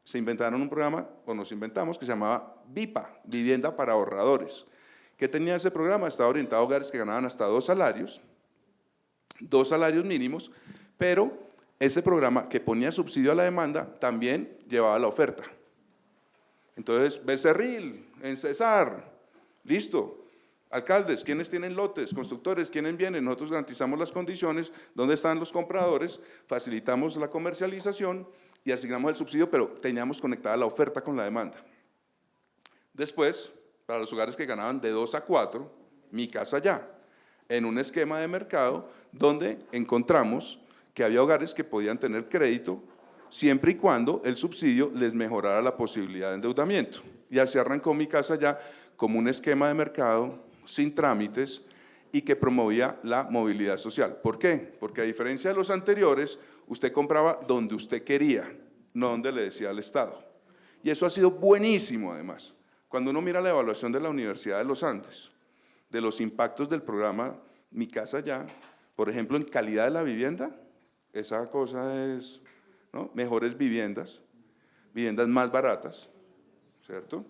se inventaron un programa, o nos inventamos, que se llamaba VIPA, Vivienda para Ahorradores. ¿Qué tenía ese programa? Estaba orientado a hogares que ganaban hasta 2 salarios mínimos, pero ese programa que ponía subsidio a la demanda también llevaba la oferta. Entonces, Becerril, en Cesar, listo. Alcaldes, ¿quiénes tienen lotes? Constructores, ¿quiénes vienen? Nosotros garantizamos las condiciones, ¿dónde están los compradores? Facilitamos la comercialización y asignamos el subsidio, pero teníamos conectada la oferta con la demanda. Después, para los hogares que ganaban de 2 a 4, Mi Casa Ya, en un esquema de mercado donde encontramos que había hogares que podían tener crédito siempre y cuando el subsidio les mejorara la posibilidad de endeudamiento. Y así arrancó Mi Casa Ya como un esquema de mercado sin trámites y que promovía la movilidad social. ¿Por qué? Porque a diferencia de los anteriores, usted compraba donde usted quería, no donde le decía al Estado. Y eso ha sido buenísimo además. Cuando uno mira la evaluación de la Universidad de los Andes, de los impactos del programa Mi Casa Ya, por ejemplo, en calidad de la vivienda, esa cosa es, ¿no?, mejores viviendas, viviendas más baratas, ¿cierto?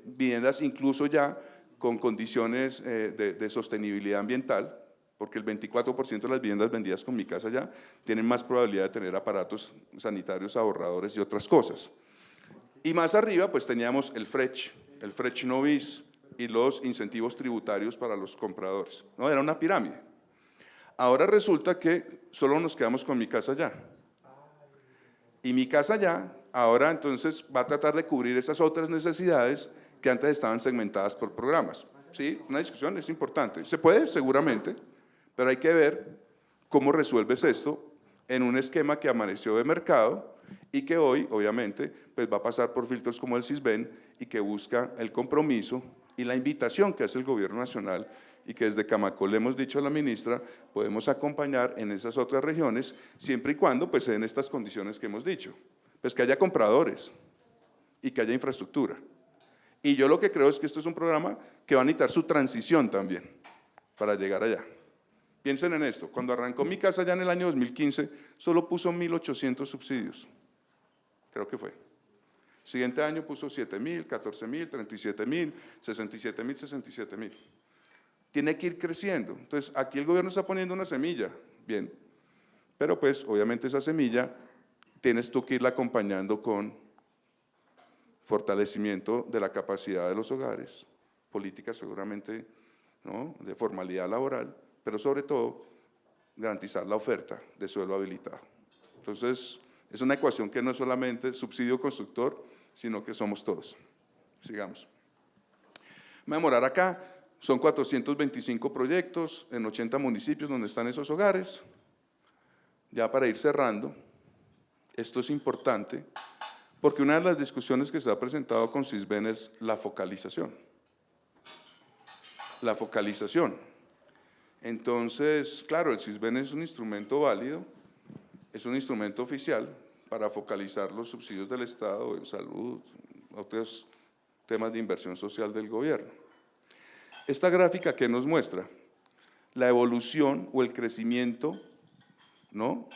Viviendas incluso ya con condiciones de sostenibilidad ambiental, porque el 24% de las viviendas vendidas con Mi Casa Ya tienen más probabilidad de tener aparatos sanitarios ahorradores y otras cosas. Y más arriba pues teníamos el Frech Novis y los incentivos tributarios para los compradores, ¿no? Era una pirámide. Ahora resulta que solo nos quedamos con Mi Casa Ya. Y Mi Casa Ya ahora entonces va a tratar de cubrir esas otras necesidades que antes estaban segmentadas por programas. Sí, una discusión es importante. Se puede, seguramente, pero hay que ver cómo resuelves esto en un esquema que amaneció de mercado y que hoy, obviamente, pues va a pasar por filtros como el CISBEN y que busca el compromiso y la invitación que hace el Gobierno Nacional y que desde Camacol le hemos dicho a la ministra, podemos acompañar en esas otras regiones, siempre y cuando pues se den estas condiciones que hemos dicho, pues que haya compradores y que haya infraestructura. Y yo lo que creo es que esto es un programa que va a necesitar su transición también para llegar allá. Piensen en esto, cuando arrancó Mi Casa Ya en el año 2015, solo puso 1.800 subsidios, creo que fue. Siguiente año puso 7.000, 14.000, 37.000, 67.000, 67.000. Tiene que ir creciendo. Entonces, aquí el gobierno está poniendo una semilla, bien, pero pues obviamente esa semilla tienes tú que irla acompañando con fortalecimiento de la capacidad de los hogares, políticas seguramente, ¿no?, de formalidad laboral, pero sobre todo garantizar la oferta de suelo habilitado. Entonces, es una ecuación que no es solamente subsidio constructor, sino que somos todos. Sigamos. Me voy a demorar acá, son 425 proyectos en 80 municipios donde están esos hogares. Ya para ir cerrando, esto es importante, porque una de las discusiones que se ha presentado con CISBEN es la focalización. La focalización. Entonces, claro, el CISBEN es un instrumento válido, es un instrumento oficial para focalizar los subsidios del Estado en salud, otros temas de inversión social del gobierno. Esta gráfica que nos muestra la evolución o el crecimiento, ¿no?,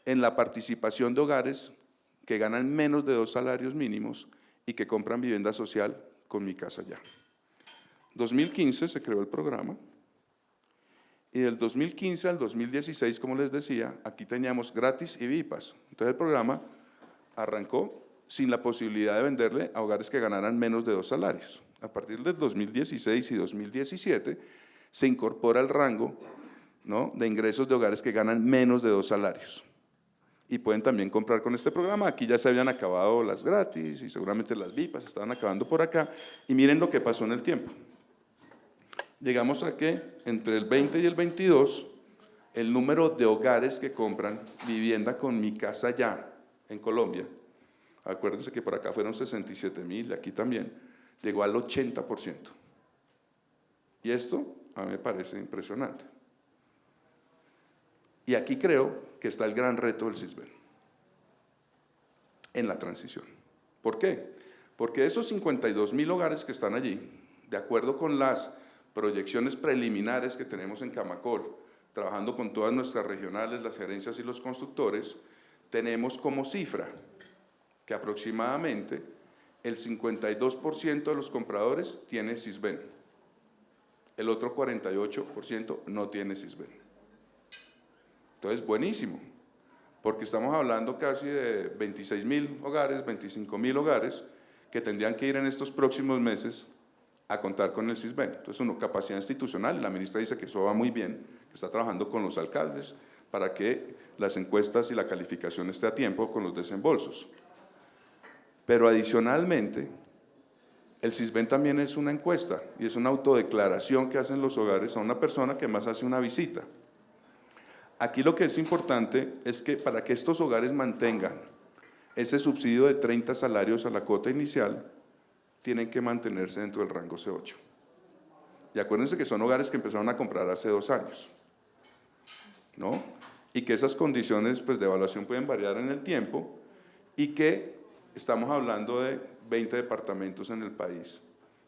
en la participación de hogares que ganan menos de 2 salarios mínimos y que compran vivienda social con Mi Casa Ya. 2015 se creó el programa y del 2015 al 2016, como les decía, aquí teníamos gratis y VIPAS. Entonces el programa arrancó sin la posibilidad de venderle a hogares que ganaran menos de 2 salarios. A partir del 2016 y 2017 se incorpora el rango, ¿no?, de ingresos de hogares que ganan menos de 2 salarios. Y pueden también comprar con este programa. Aquí ya se habían acabado las gratis y seguramente las VIPAS estaban acabando por acá. Y miren lo que pasó en el tiempo. Llegamos a que entre el 20 y el 22, el número de hogares que compran vivienda con Mi Casa Ya en Colombia, acuérdense que por acá fueron 67.000 y aquí también, llegó al 80%. Y esto a mí me parece impresionante. Y aquí creo que está el gran reto del CISBEN en la transición. ¿Por qué? Porque esos 52.000 hogares que están allí, de acuerdo con las proyecciones preliminares que tenemos en Camacol, trabajando con todas nuestras regionales, las gerencias y los constructores, tenemos como cifra que aproximadamente el 52% de los compradores tiene CISBEN, el otro 48% no tiene CISBEN. Entonces, buenísimo, porque estamos hablando casi de 26.000 hogares, 25.000 hogares que tendrían que ir en estos próximos meses a contar con el CISBEN. Entonces, capacidad institucional, y la ministra dice que eso va muy bien, que está trabajando con los alcaldes para que las encuestas y la calificación esté a tiempo con los desembolsos. Pero adicionalmente, el CISBEN también es una encuesta y es una autodeclaración que hacen los hogares a una persona que más hace una visita. Aquí lo que es importante es que para que estos hogares mantengan ese subsidio de 30 salarios a la cuota inicial, tienen que mantenerse dentro del rango C8. Y acuérdense que son hogares que empezaron a comprar hace 2 años, ¿no? Y que esas condiciones pues, de evaluación pueden variar en el tiempo y que estamos hablando de 20 departamentos en el país,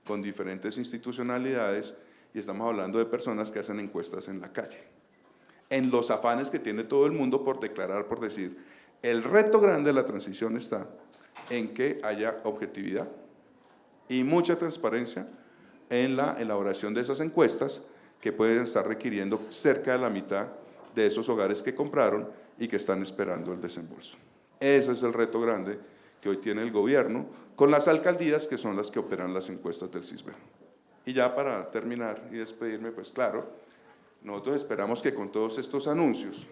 con diferentes institucionalidades, y estamos hablando de personas que hacen encuestas en la calle. En los afanes que tiene todo el mundo por declarar, por decir, el reto grande de la transición está en que haya objetividad y mucha transparencia en la elaboración de esas encuestas que pueden estar requiriendo cerca de la mitad de esos hogares que compraron y que están esperando el desembolso. Ese es el reto grande que hoy tiene el gobierno con las alcaldías que son las que operan las encuestas del CISBEN. Y ya para terminar y despedirme, pues claro, nosotros esperamos que con todos estos anuncios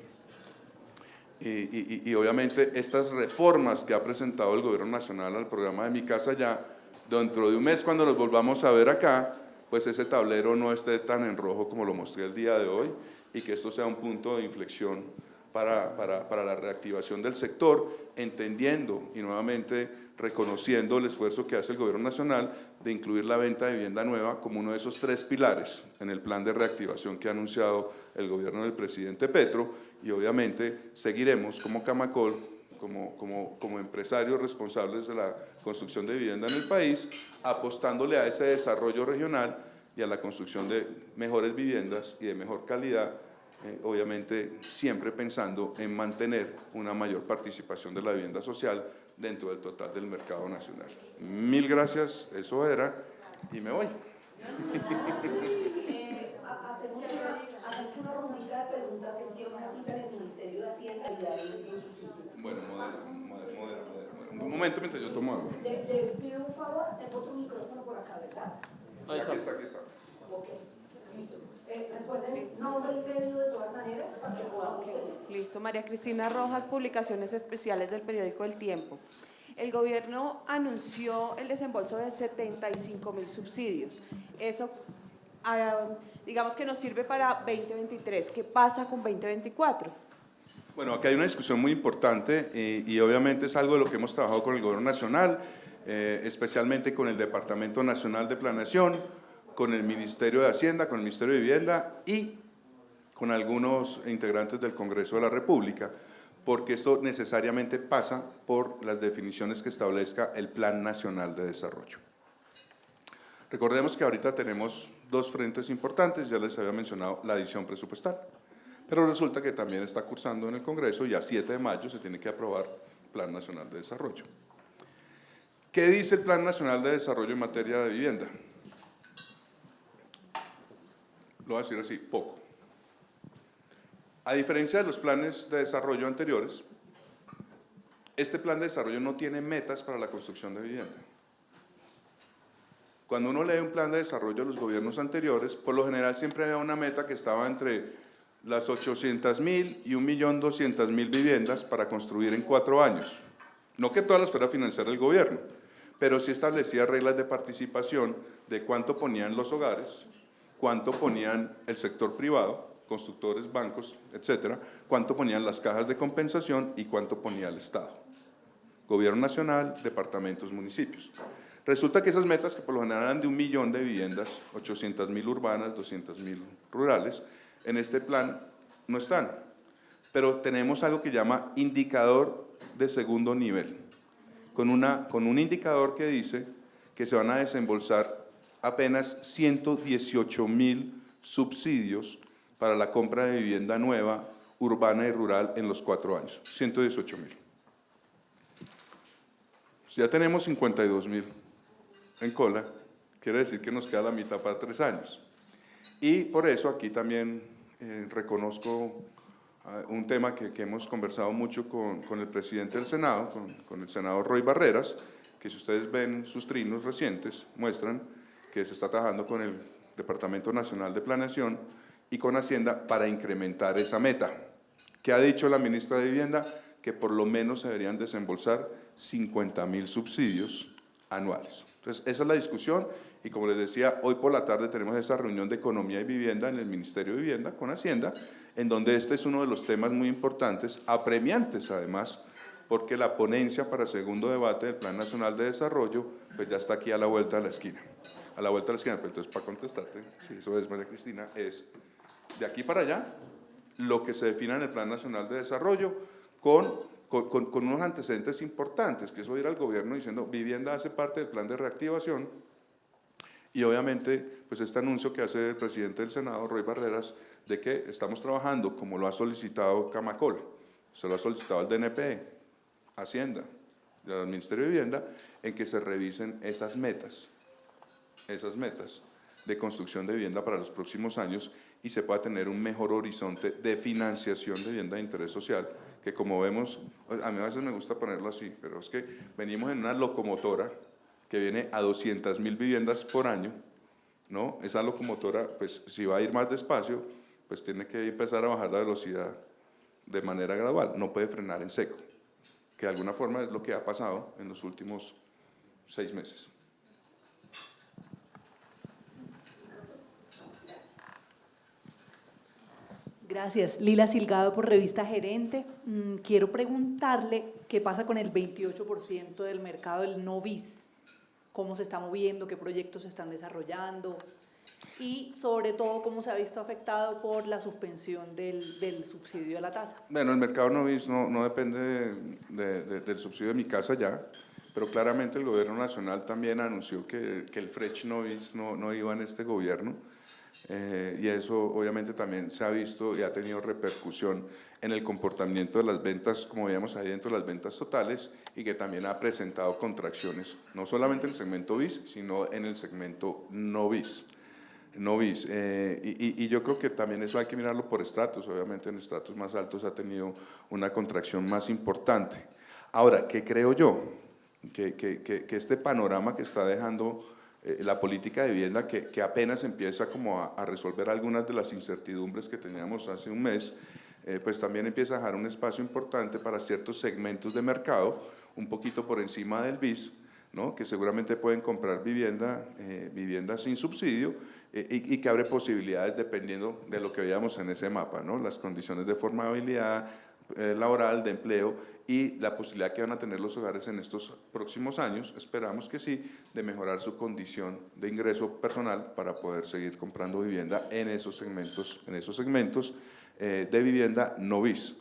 y obviamente estas reformas que ha presentado el Gobierno Nacional al programa de Mi Casa Ya, dentro de un mes cuando nos volvamos a ver acá, pues ese tablero no esté tan en rojo como lo mostré el día de hoy y que esto sea un punto de inflexión para la reactivación del sector, entendiendo y nuevamente reconociendo el esfuerzo que hace el Gobierno Nacional de incluir la venta de vivienda nueva como uno de esos 3 pilares en el plan de reactivación que ha anunciado el gobierno del presidente Petro, y obviamente seguiremos como Camacol, como empresarios responsables de la construcción de vivienda en el país, apostándole a ese desarrollo regional y a la construcción de mejores viviendas y de mejor calidad, obviamente siempre pensando en mantener una mayor participación de la vivienda social dentro del total del mercado nacional. Mil gracias, eso era, y me voy. Hacemos una rondita de preguntas, él tiene una cita en el Ministerio de Hacienda y de ahí en su sitio. Bueno, modera. Un momento mientras yo tomo agua. Les pido un favor, tengo otro micrófono por acá, ¿verdad? Aquí está. Ok, listo. Recuerden, nombre y medio de todas maneras para que podamos ver. Listo, María Cristina Rojas, Publicaciones Especiales del periódico El Tiempo. El gobierno anunció el desembolso de 75.000 subsidios. Eso, digamos que nos sirve para 2023. ¿Qué pasa con 2024? Bueno, aquí hay una discusión muy importante y obviamente es algo de lo que hemos trabajado con el Gobierno Nacional, especialmente con el Departamento Nacional de Planeación, con el Ministerio de Hacienda, con el Ministerio de Vivienda y con algunos integrantes del Congreso de la República, porque esto necesariamente pasa por las definiciones que establezca el Plan Nacional de Desarrollo. Recordemos que ahorita tenemos 2 frentes importantes, ya les había mencionado la adición presupuestal, pero resulta que también está cursando en el Congreso y a 7 de mayo se tiene que aprobar el Plan Nacional de Desarrollo. ¿Qué dice el Plan Nacional de Desarrollo en materia de vivienda? Lo voy a decir así, poco. A diferencia de los planes de desarrollo anteriores, este plan de desarrollo no tiene metas para la construcción de vivienda. Cuando uno lee un plan de desarrollo de los gobiernos anteriores, por lo general siempre había una meta que estaba entre las 800.000 y 1.200.000 viviendas para construir en 4 años. No que todas las fuera a financiar el gobierno, pero sí establecía reglas de participación de cuánto ponían los hogares, cuánto ponían el sector privado, constructores, bancos, etcétera, cuánto ponían las cajas de compensación y cuánto ponía el Estado. Gobierno nacional, departamentos, municipios. Resulta que esas metas, que por lo general eran de 1 millón de viviendas, 800.000 urbanas, 200.000 rurales, en este plan no están. pero tenemos algo que llama indicador de segundo nivel, con un indicador que dice que se van a desembolsar apenas 118.000 subsidios para la compra de vivienda nueva, urbana y rural en los 4 años, 118.000. Ya tenemos 52.000 en cola, quiere decir que nos queda la mitad para 3 años. Y por eso aquí también reconozco un tema que hemos conversado mucho con el presidente del Senado, con el senador Roy Barreras, que si ustedes ven sus trinos recientes, muestran que se está trabajando con el Departamento Nacional de Planeación y con Hacienda para incrementar esa meta. ¿Qué ha dicho la ministra de Vivienda? Que por lo menos se deberían desembolsar 50.000 subsidios anuales. Entonces, esa es la discusión y como les decía, hoy por la tarde tenemos esa reunión de Economía y Vivienda en el Ministerio de Vivienda con Hacienda, en donde este es uno de los temas muy importantes, apremiantes además, porque la ponencia para segundo debate del Plan Nacional de Desarrollo pues ya está aquí a la vuelta de la esquina. A la vuelta de la esquina, pues entonces para contestarte, si eso es María Cristina, es de aquí para allá lo que se defina en el Plan Nacional de Desarrollo con unos antecedentes importantes, que es ir al gobierno diciendo vivienda hace parte del plan de reactivación y obviamente pues este anuncio que hace el presidente del Senado, Roy Barreras, de que estamos trabajando como lo ha solicitado Camacol, se lo ha solicitado el DNP, Hacienda, el Ministerio de Vivienda, en que se revisen esas metas de construcción de vivienda para los próximos años y se pueda tener un mejor horizonte de financiación de vivienda de interés social, que como vemos, a mí a veces me gusta ponerlo así, pero es que venimos en una locomotora que viene a 200.000 viviendas por año, ¿no? Esa locomotora, pues si va a ir más despacio, pues tiene que empezar a bajar la velocidad de manera gradual, no puede frenar en seco, que de alguna forma es lo que ha pasado en los últimos 6 meses. Gracias. Lila Silgado por Revista Gerente. Quiero preguntarle qué pasa con el 28% del mercado del no bis, cómo se está moviendo, qué proyectos se están desarrollando y sobre todo cómo se ha visto afectado por la suspensión del subsidio a la tasa. Bueno, el mercado no bis no depende del subsidio de mi casa ya, pero claramente el gobierno nacional también anunció que el Fresh no bis no iba en este gobierno. Y eso obviamente también se ha visto y ha tenido repercusión en el comportamiento de las ventas, como veíamos ahí dentro, las ventas totales, y que también ha presentado contracciones, no solamente en el segmento bis, sino en el segmento no bis. Y yo creo que también eso hay que mirarlo por estratos, obviamente en estratos más altos ha tenido una contracción más importante. Ahora, ¿qué creo yo? Que este panorama que está dejando la política de vivienda que apenas empieza como a resolver algunas de las incertidumbres que teníamos hace un mes, pues también empieza a dejar un espacio importante para ciertos segmentos de mercado, un poquito por encima del BIS, ¿no? Que seguramente pueden comprar vivienda sin subsidio y que abre posibilidades dependiendo de lo que veíamos en ese mapa, ¿no? Las condiciones de formabilidad laboral, de empleo y la posibilidad que van a tener los hogares en estos próximos años, esperamos que sí, de mejorar su condición de ingreso personal para poder seguir comprando vivienda en esos segmentos de vivienda no bis.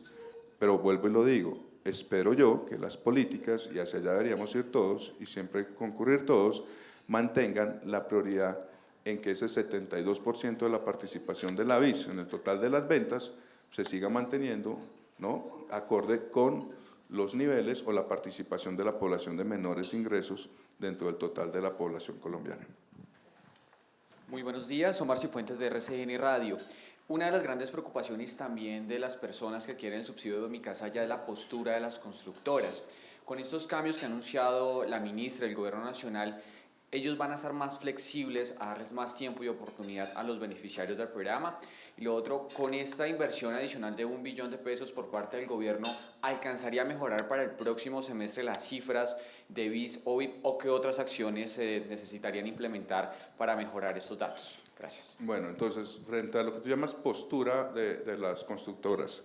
Pero vuelvo y lo digo, espero yo que las políticas, y hacia allá deberíamos ir todos y siempre concurrir todos, mantengan la prioridad en que ese 72% de la participación de la BIS en el total de las ventas se siga manteniendo, ¿no? Acorde con los niveles o la participación de la población de menores ingresos dentro del total de la población colombiana. Muy buenos días, Omar Cifuentes de RCN Radio. Una de las grandes preocupaciones también de las personas que quieren el subsidio de Mi Casa Ya es la postura de las constructoras. Con estos cambios que ha anunciado la ministra del Gobierno Nacional, ellos van a ser más flexibles, a darles más tiempo y oportunidad a los beneficiarios del programa. Y lo otro, con esta inversión adicional de 1 billón de pesos por parte del gobierno, ¿alcanzaría a mejorar para el próximo semestre las cifras de BIS o VIP o qué otras acciones se necesitarían implementar para mejorar estos datos? Gracias. Bueno, entonces, frente a lo que tú llamas postura de las constructoras,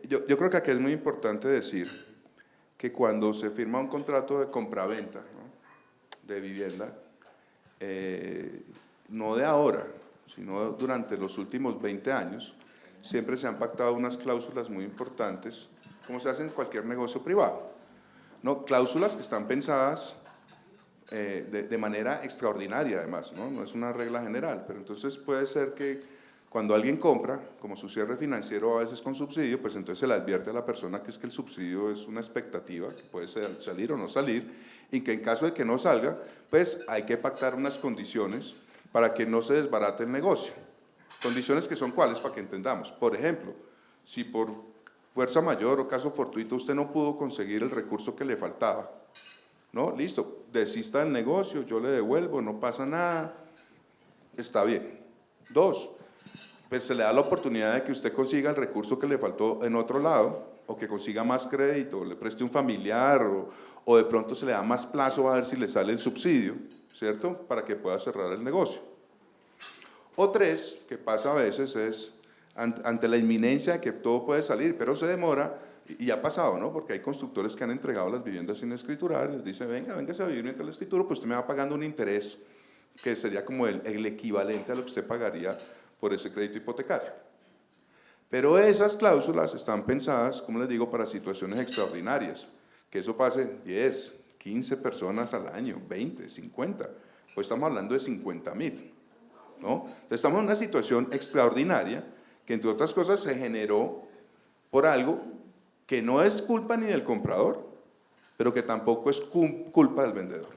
yo creo que aquí es muy importante decir que cuando se firma un contrato de compraventa, ¿no?, de vivienda, no de ahora, sino durante los últimos 20 años, siempre se han pactado unas cláusulas muy importantes, como se hace en cualquier negocio privado, ¿no? Cláusulas que están pensadas de manera extraordinaria además, ¿no? No es una regla general, pero entonces puede ser que cuando alguien compra, como su cierre financiero a veces con subsidio, pues entonces se le advierte a la persona que es que el subsidio es una expectativa, que puede salir o no salir, y que en caso de que no salga, pues hay que pactar unas condiciones para que no se desbarate el negocio. Condiciones que son cuáles para que entendamos. Por ejemplo, si por fuerza mayor o caso fortuito usted no pudo conseguir el recurso que le faltaba, ¿no? Listo, desista del negocio, yo le devuelvo, no pasa nada, está bien. 2, pues se le da la oportunidad de que usted consiga el recurso que le faltó en otro lado, o que consiga más crédito, o le preste un familiar, o de pronto se le da más plazo a ver si le sale el subsidio, ¿cierto? Para que pueda cerrar el negocio. O 3, que pasa a veces, es ante la inminencia de que todo puede salir, pero se demora, y ha pasado, ¿no? Porque hay constructores que han entregado las viviendas sin escriturar, les dicen, véngase a vivir mientras la escritura, pues usted me va pagando un interés que sería como el equivalente a lo que usted pagaría por ese crédito hipotecario. Pero esas cláusulas están pensadas, como les digo, para situaciones extraordinarias, que eso pase 10, 15 personas al año, 20, 50, pues estamos hablando de 50.000, ¿no? Entonces estamos en una situación extraordinaria que entre otras cosas se generó por algo que no es culpa ni del comprador, pero que tampoco es culpa del vendedor.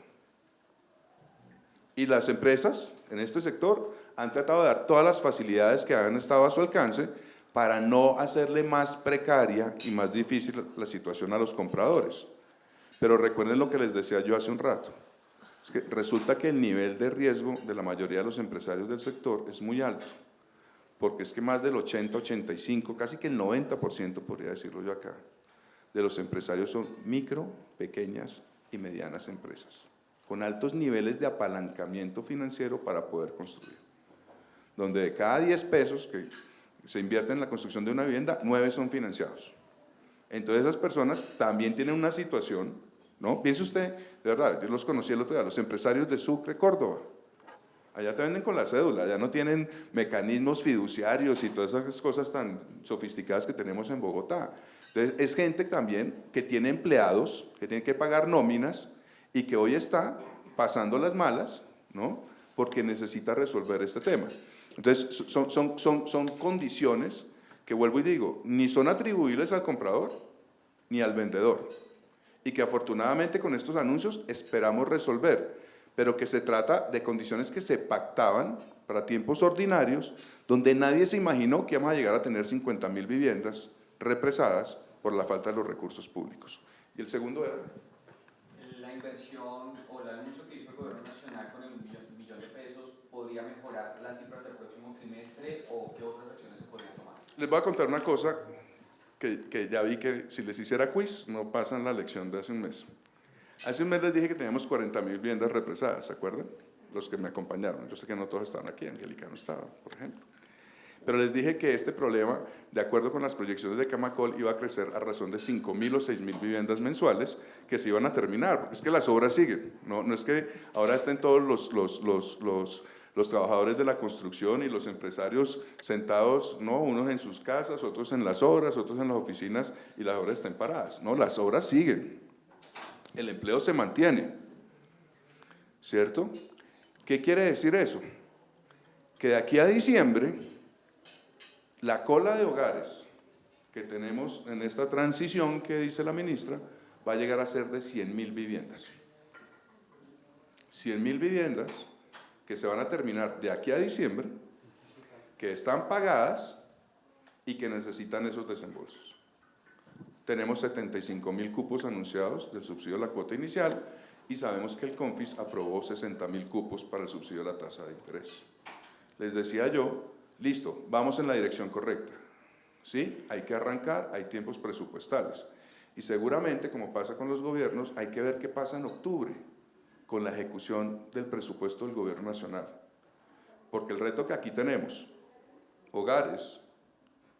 Y las empresas en este sector han tratado de dar todas las facilidades que han estado a su alcance para no hacerle más precaria y más difícil la situación a los compradores. Pero recuerden lo que les decía yo hace un rato, es que resulta que el nivel de riesgo de la mayoría de los empresarios del sector es muy alto, porque es que más del 80, 85, casi que el 90%, podría decirlo yo acá, de los empresarios son micro, pequeñas y medianas empresas, con altos niveles de apalancamiento financiero para poder construir, donde de cada 10 pesos que se invierten en la construcción de una vivienda, 9 son financiados. Entonces esas personas también tienen una situación, ¿no? Piense usted, de verdad, yo los conocí el otro día, los empresarios de Sucre, Córdoba. Allá te venden con la cédula, allá no tienen mecanismos fiduciarios y todas esas cosas tan sofisticadas que tenemos en Bogotá. Entonces es gente también que tiene empleados, que tiene que pagar nóminas y que hoy está pasando las malas, ¿no? Porque necesita resolver este tema. Entonces son condiciones que, vuelvo y digo, ni son atribuibles al comprador ni al vendedor, y que afortunadamente con estos anuncios esperamos resolver, pero que se trata de condiciones que se pactaban para tiempos ordinarios, donde nadie se imaginó que íbamos a llegar a tener 50.000 viviendas represadas por la falta de los recursos públicos. Y el segundo era la inversión o el anuncio que hizo el Gobierno Nacional con el millón de pesos, ¿podría mejorar las cifras del próximo trimestre o qué otras acciones se podrían tomar? Les voy a contar una cosa que ya vi que si les hiciera quiz no pasan la lección de hace un mes. Hace un mes les dije que teníamos 40.000 viviendas represadas, ¿se acuerdan? Los que me acompañaron. Yo sé que no todos estaban aquí, Angélica no estaba, por ejemplo. Pero les dije que este problema, de acuerdo con las proyecciones de Camacol, iba a crecer a razón de 5.000 o 6.000 viviendas mensuales que se iban a terminar, porque es que las obras siguen. No es que ahora estén todos los trabajadores de la construcción y los empresarios sentados, ¿no? Unos en sus casas, otros en las obras, otros en las oficinas, y las obras estén paradas. No, las obras siguen. El empleo se mantiene, ¿cierto? ¿Qué quiere decir eso? Que de aquí a diciembre, la cola de hogares que tenemos en esta transición que dice la ministra, va a llegar a ser de 100.000 viviendas. 100.000 viviendas que se van a terminar de aquí a diciembre, que están pagadas y que necesitan esos desembolsos. Tenemos 75.000 cupos anunciados del subsidio de la cuota inicial y sabemos que el CONFIS aprobó 60.000 cupos para el subsidio de la tasa de interés. Les decía yo, listo, vamos en la dirección correcta, ¿sí? Hay que arrancar, hay tiempos presupuestales. Y seguramente, como pasa con los gobiernos, hay que ver qué pasa en octubre con la ejecución del presupuesto del Gobierno Nacional. Porque el reto que aquí tenemos, hogares,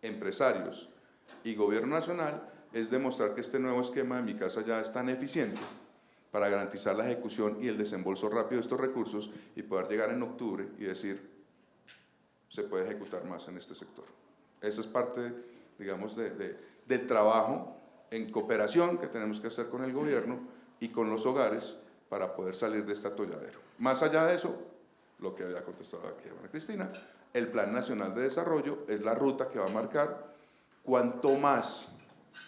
empresarios y Gobierno Nacional, es demostrar que este nuevo esquema de Mi Casa Ya es tan eficiente para garantizar la ejecución y el desembolso rápido de estos recursos y poder llegar en octubre y decir, se puede ejecutar más en este sector. Esa es parte, digamos, del trabajo en cooperación que tenemos que hacer con el gobierno y con los hogares para poder salir de este atolladero. Más allá de eso, lo que había contestado aquí Ana Cristina, el Plan Nacional de Desarrollo es la ruta que va a marcar cuánto más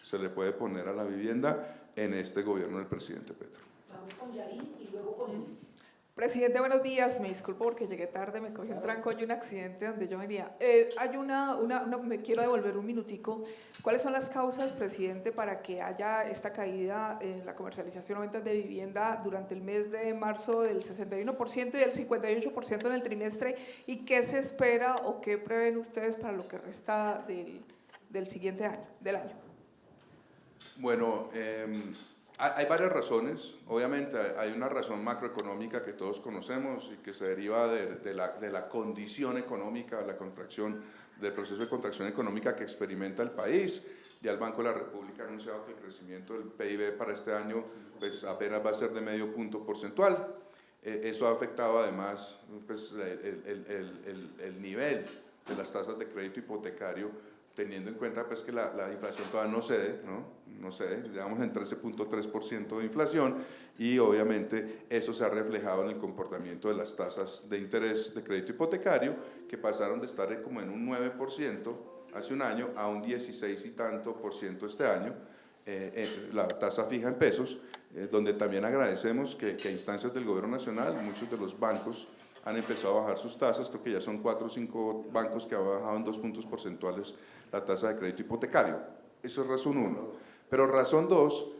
se le puede poner a la vivienda en este gobierno del presidente Petro. Vamos con Yarin y luego con Luis. Presidente, buenos días. Me disculpo porque llegué tarde, me cogí un trancón y un accidente donde yo venía. Me quiero devolver un minutico. ¿Cuáles son las causas, presidente, para que haya esta caída en la comercialización o ventas de vivienda durante el mes de marzo del 61% y del 58% en el trimestre? ¿Y qué se espera o qué prevén ustedes para lo que resta del siguiente año, del año? Bueno, hay varias razones. Obviamente hay una razón macroeconómica que todos conocemos y que se deriva de la condición económica, la contracción, del proceso de contracción económica que experimenta el país. Ya el Banco de la República ha anunciado que el crecimiento del PIB para este año pues, apenas va a ser de medio punto porcentual. Eso ha afectado además pues, el nivel de las tasas de crédito hipotecario, teniendo en cuenta pues, que la inflación todavía no cede, no cede, digamos en 13.3% de inflación, y obviamente eso se ha reflejado en el comportamiento de las tasas de interés de crédito hipotecario, que pasaron de estar como en un 9% hace un año a un 16 y tanto por ciento este año, la tasa fija en pesos, donde también agradecemos que a instancias del gobierno nacional, muchos de los bancos han empezado a bajar sus tasas, creo que ya son 4 o 5 bancos que han bajado en 2 puntos porcentuales la tasa de crédito hipotecario. Eso es razón 1. Pero razón 2,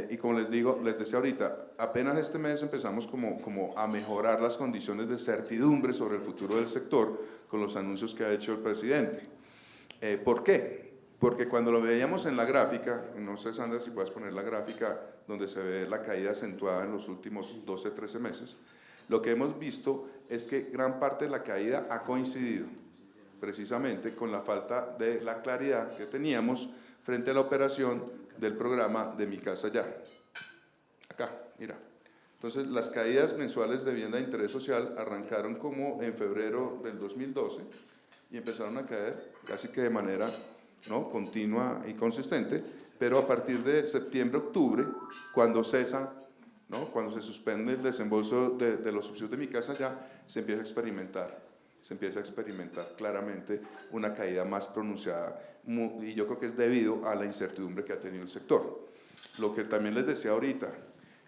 y como les decía ahorita, apenas este mes empezamos como a mejorar las condiciones de certidumbre sobre el futuro del sector con los anuncios que ha hecho el presidente. ¿Por qué? Porque cuando lo veíamos en la gráfica, no sé Sandra si puedes poner la gráfica donde se ve la caída acentuada en los últimos 12, 13 meses, lo que hemos visto es que gran parte de la caída ha coincidido precisamente con la falta de la claridad que teníamos frente a la operación del programa de Mi Casa Ya. Acá, mira. Entonces, las caídas mensuales de vivienda de interés social arrancaron como en febrero del 2012 y empezaron a caer casi que de manera continua y consistente, pero a partir de septiembre-octubre, cuando cesa, cuando se suspende el desembolso de los subsidios de Mi Casa Ya, se empieza a experimentar claramente una caída más pronunciada, y yo creo que es debido a la incertidumbre que ha tenido el sector. Lo que también les decía ahorita,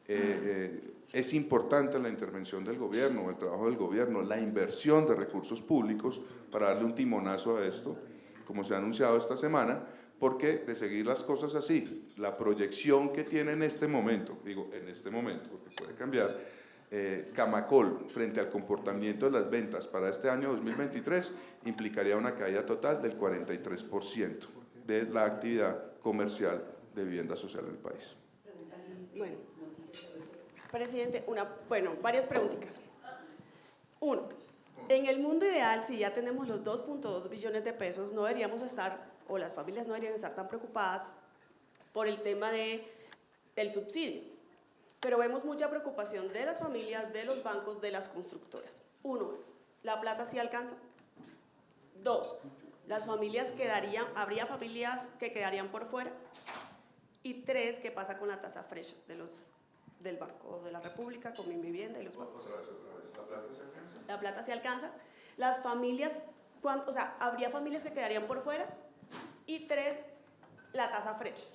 es importante la intervención del gobierno, el trabajo del gobierno, la inversión de recursos públicos para darle un timonazo a esto, como se ha anunciado esta semana, porque de seguir las cosas así, la proyección que tiene en este momento, porque puede cambiar, Camacol frente al comportamiento de las ventas para este año 2023 implicaría una caída total del 43% de la actividad comercial de vivienda social en el país. Bueno, presidente, varias preguntitas. 1. En el mundo ideal, si ya tenemos los 2.2 billones de pesos, no deberíamos estar, o las familias no deberían estar tan preocupadas por el tema del subsidio. Pero vemos mucha preocupación de las familias, de los bancos, de las constructoras. 1. ¿La plata sí alcanza? 2. ¿Habría familias que quedarían por fuera? Y 3. ¿Qué pasa con la tasa fresh del Banco de la República, con Mi Vivienda y los bancos? ¿La plata se alcanza? La plata se alcanza. Las familias, ¿habría familias que quedarían por fuera? Y 3. La tasa fresh.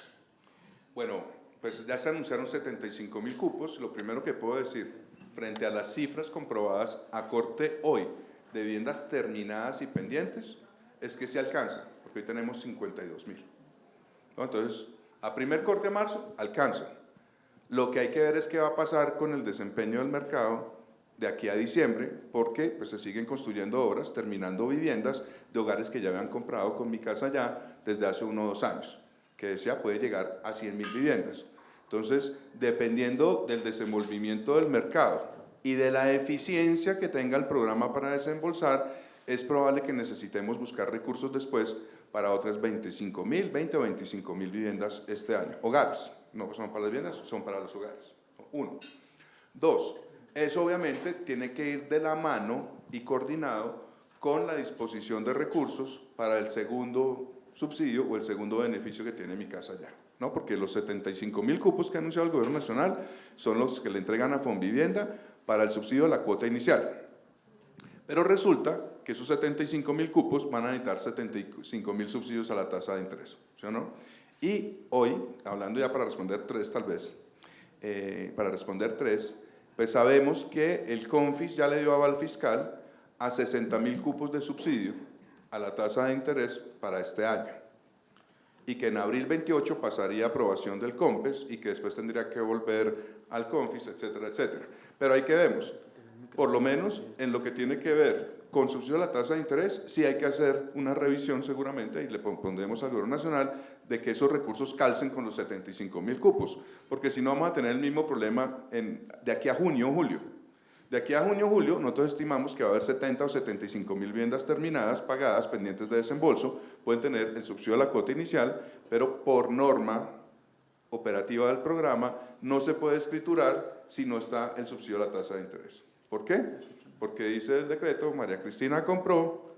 Bueno, pues ya se anunciaron 75.000 cupos. Lo primero que puedo decir, frente a las cifras comprobadas a corte hoy de viviendas terminadas y pendientes, es que se alcanza, porque hoy tenemos 52.000. Entonces, a primer corte de marzo, alcanza. Lo que hay que ver es qué va a pasar con el desempeño del mercado de aquí a diciembre, porque pues, se siguen construyendo obras, terminando viviendas de hogares que ya habían comprado con Mi Casa Ya desde hace 1 o 2 años, que decía puede llegar a 100.000 viviendas. Entonces, dependiendo del desenvolvimiento del mercado y de la eficiencia que tenga el programa para desembolsar, es probable que necesitemos buscar recursos después para otras 20 o 25.000 viviendas este año. Hogares, no son para las viviendas, son para los hogares. 1. 2. Eso obviamente tiene que ir de la mano y coordinado con la disposición de recursos para para el segundo subsidio o el segundo beneficio que tiene Mi Casa Ya, ¿no? Porque los 75.000 cupos que ha anunciado el Gobierno Nacional son los que le entregan a Fonvivienda para el subsidio de la cuota inicial. Pero resulta que esos 75.000 cupos van a necesitar 75.000 subsidios a la tasa de interés, ¿sí o no? Y hoy, hablando ya para responder tres tal vez, pues sabemos que el CONFIS ya le dio aval fiscal a 60.000 cupos de subsidio a la tasa de interés para este año, y que en abril 28 pasaría a aprobación del COMPES y que después tendría que volver al CONFIS, etcétera, etcétera. Pero ahí que vemos, por lo menos en lo que tiene que ver con subsidio a la tasa de interés, sí hay que hacer una revisión seguramente, y le pondremos al Gobierno Nacional, de que esos recursos calcen con los 75.000 cupos, porque si no vamos a tener el mismo problema de aquí a junio o julio. De aquí a junio o julio, nosotros estimamos que va a haber 70 o 75.000 viviendas terminadas, pagadas, pendientes de desembolso, pueden tener el subsidio a la cuota inicial, pero por norma operativa del programa no se puede escriturar si no está el subsidio a la tasa de interés. ¿Por qué? Porque dice el decreto, María Cristina compró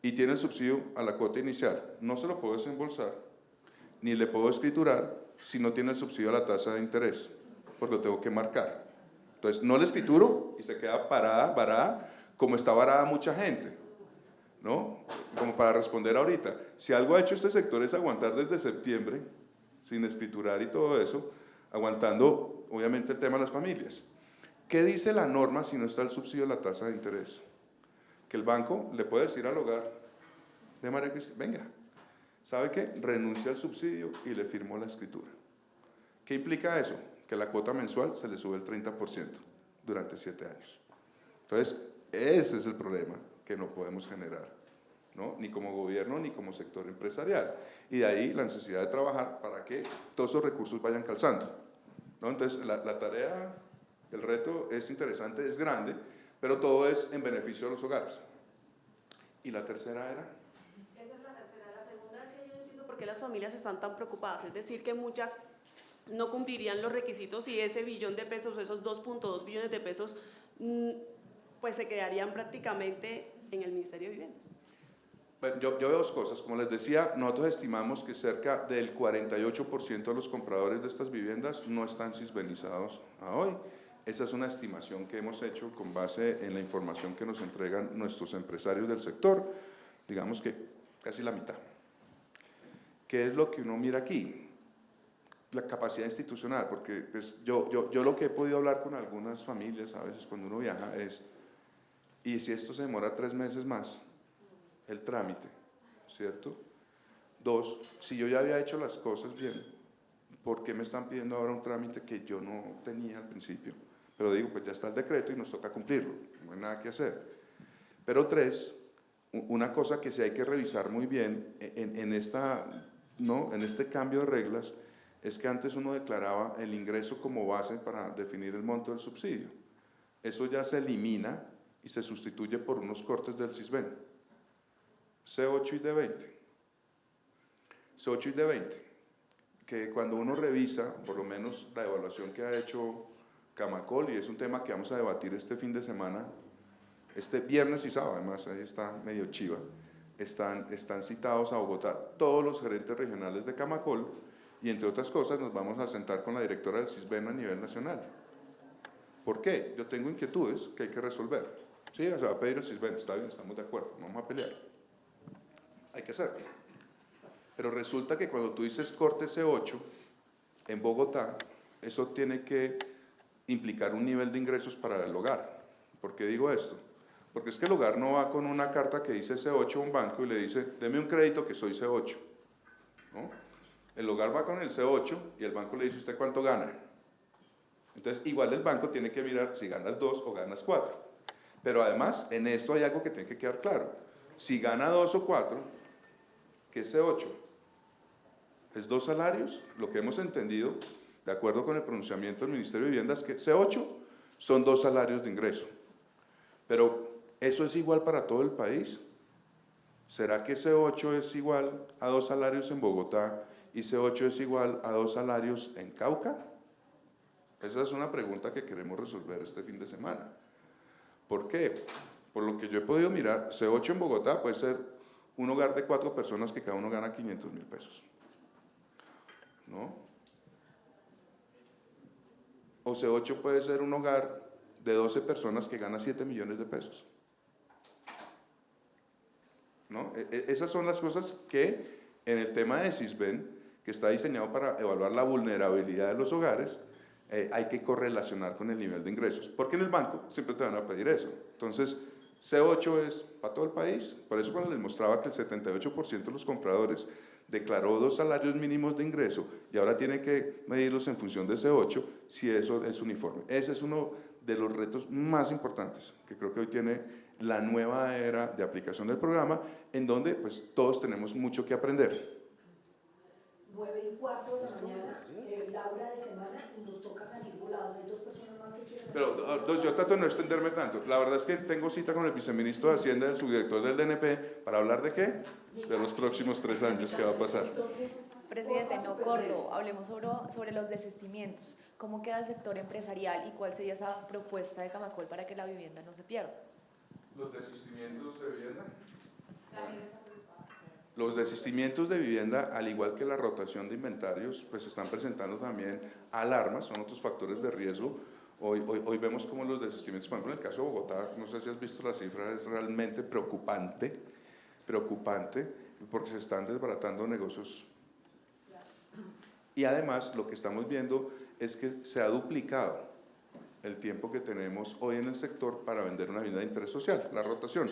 y tiene el subsidio a la cuota inicial. No se lo puedo desembolsar, ni le puedo escriturar si no tiene el subsidio a la tasa de interés, porque lo tengo que marcar. Entonces, no le escrituro y se queda varada, como está varada mucha gente, ¿no? Como para responder ahorita, si algo ha hecho este sector es aguantar desde septiembre, sin escriturar y todo eso, aguantando, obviamente, el tema de las familias. ¿Qué dice la norma si no está el subsidio a la tasa de interés? Que el banco le puede decir al hogar de María Cristina, venga, ¿sabe qué? Renuncia al subsidio y le firmó la escritura. ¿Qué implica eso? Que la cuota mensual se le sube el 30% durante 7 años. Entonces, ese es el problema que no podemos generar, ¿no? Ni como gobierno ni como sector empresarial. Y de ahí la necesidad de trabajar para que todos esos recursos vayan calzando, ¿no? Entonces, la tarea, el reto es interesante, es grande, pero todo es en beneficio de los hogares. ¿Y la tercera era? Esa es la tercera. La segunda es que yo no entiendo por qué las familias están tan preocupadas. Es decir, que muchas no cumplirían los requisitos y ese billón de pesos o esos 2.2 billones de pesos pues se quedarían prácticamente en el Ministerio de Vivienda. Bueno, yo veo dos cosas. Como les decía, nosotros estimamos que cerca del 48% de los compradores de estas viviendas no están sisbenizados a hoy. Esa es una estimación que hemos hecho con base en la información que nos entregan nuestros empresarios del sector, digamos que casi la mitad. ¿Qué es lo que uno mira aquí? La capacidad institucional, porque pues, yo lo que he podido hablar con algunas familias a veces cuando uno viaja es, ¿y si esto se demora 3 meses más? El trámite, ¿cierto? 2, si yo ya había hecho las cosas bien, ¿por qué me están pidiendo ahora un trámite que yo no tenía al principio? Pero digo, pues ya está el decreto y nos toca cumplirlo, no hay nada que hacer. Pero 3, una cosa que sí hay que revisar muy bien en este cambio de reglas, es que antes uno declaraba el ingreso como base para definir el monto del subsidio. Eso ya se elimina y se sustituye por unos cortes del CISBEN, C8 y D20. C8 y D20, que cuando uno revisa, por lo menos la evaluación que ha hecho Camacol, y es un tema que vamos a debatir este fin de semana, este viernes y sábado, además, ahí está medio chiva, están citados a Bogotá todos los gerentes regionales de Camacol, y entre otras cosas nos vamos a sentar con la directora del CISBEN a nivel nacional. ¿Por qué? Yo tengo inquietudes que hay que resolver. Sí, se va a pedir el CISBEN, está bien, estamos de acuerdo, no vamos a pelear. Hay que hacerlo. Pero resulta que cuando tú dices corte C8 en Bogotá, eso tiene que implicar un nivel de ingresos para el hogar. ¿Por qué digo esto? Porque es que el hogar no va con una carta que dice C8 a un banco y le dice, deme un crédito que soy C8, ¿no? El hogar va con el C8 y el banco le dice, ¿usted cuánto gana? Entonces, igual el banco tiene que mirar si ganas 2 o ganas 4. Pero además, en esto hay algo que tiene que quedar claro. Si gana 2 o 4, ¿qué es C8? ¿Es 2 salarios? Lo que hemos entendido, de acuerdo con el pronunciamiento del Ministerio de Vivienda, es que C8 son 2 salarios de ingreso. Pero, ¿eso es igual para todo el país? ¿Será que C8 es igual a 2 salarios en Bogotá y C8 es igual a 2 salarios en Cauca? Esa es una pregunta que queremos resolver este fin de semana. ¿Por qué? Por lo que yo he podido mirar, C8 en Bogotá puede ser un hogar de 4 personas que cada uno gana 500.000 pesos, ¿no? O C8 puede ser un hogar de 12 personas que gana 7 millones de pesos, ¿no? Esas son las cosas que en el tema de Sisbén, que está diseñado para evaluar la vulnerabilidad de los hogares, hay que correlacionar con el nivel de ingresos, porque en el banco siempre te van a pedir eso. Entonces, C8 es para todo el país. Por eso cuando les mostraba que el 78% de los compradores declaró 2 salarios mínimos de ingreso y ahora tiene que medirlos en función de C8, si eso es uniforme. Ese es uno de los retos más importantes que creo que hoy tiene la nueva era de aplicación del programa, en donde pues todos tenemos mucho que aprender. 9:15 de la mañana, la hora de semana, y nos toca salir volados. Hay 2 personas más que quieren hacer. Pero yo trato de no extenderme tanto. La verdad es que tengo cita con el viceministro de Hacienda, el subdirector del DNP, para hablar de qué? De los próximos 3 años, ¿qué va a pasar? Entonces, Presidente, no corto, hablemos sobre los desistimientos. ¿Cómo queda el sector empresarial y cuál sería esa propuesta de Camacol para que la vivienda no se pierda? ¿Los desistimientos de vivienda? Los desistimientos de vivienda, al igual que la rotación de inventarios, pues están presentando también alarmas, son otros factores de riesgo. Hoy vemos como los desistimientos, por ejemplo, en el caso de Bogotá, no sé si has visto la cifra, es realmente preocupante, porque se están desbaratando negocios. Y además, lo que estamos viendo es que se ha duplicado el tiempo que tenemos hoy en el sector para vender una vivienda de interés social, la rotación,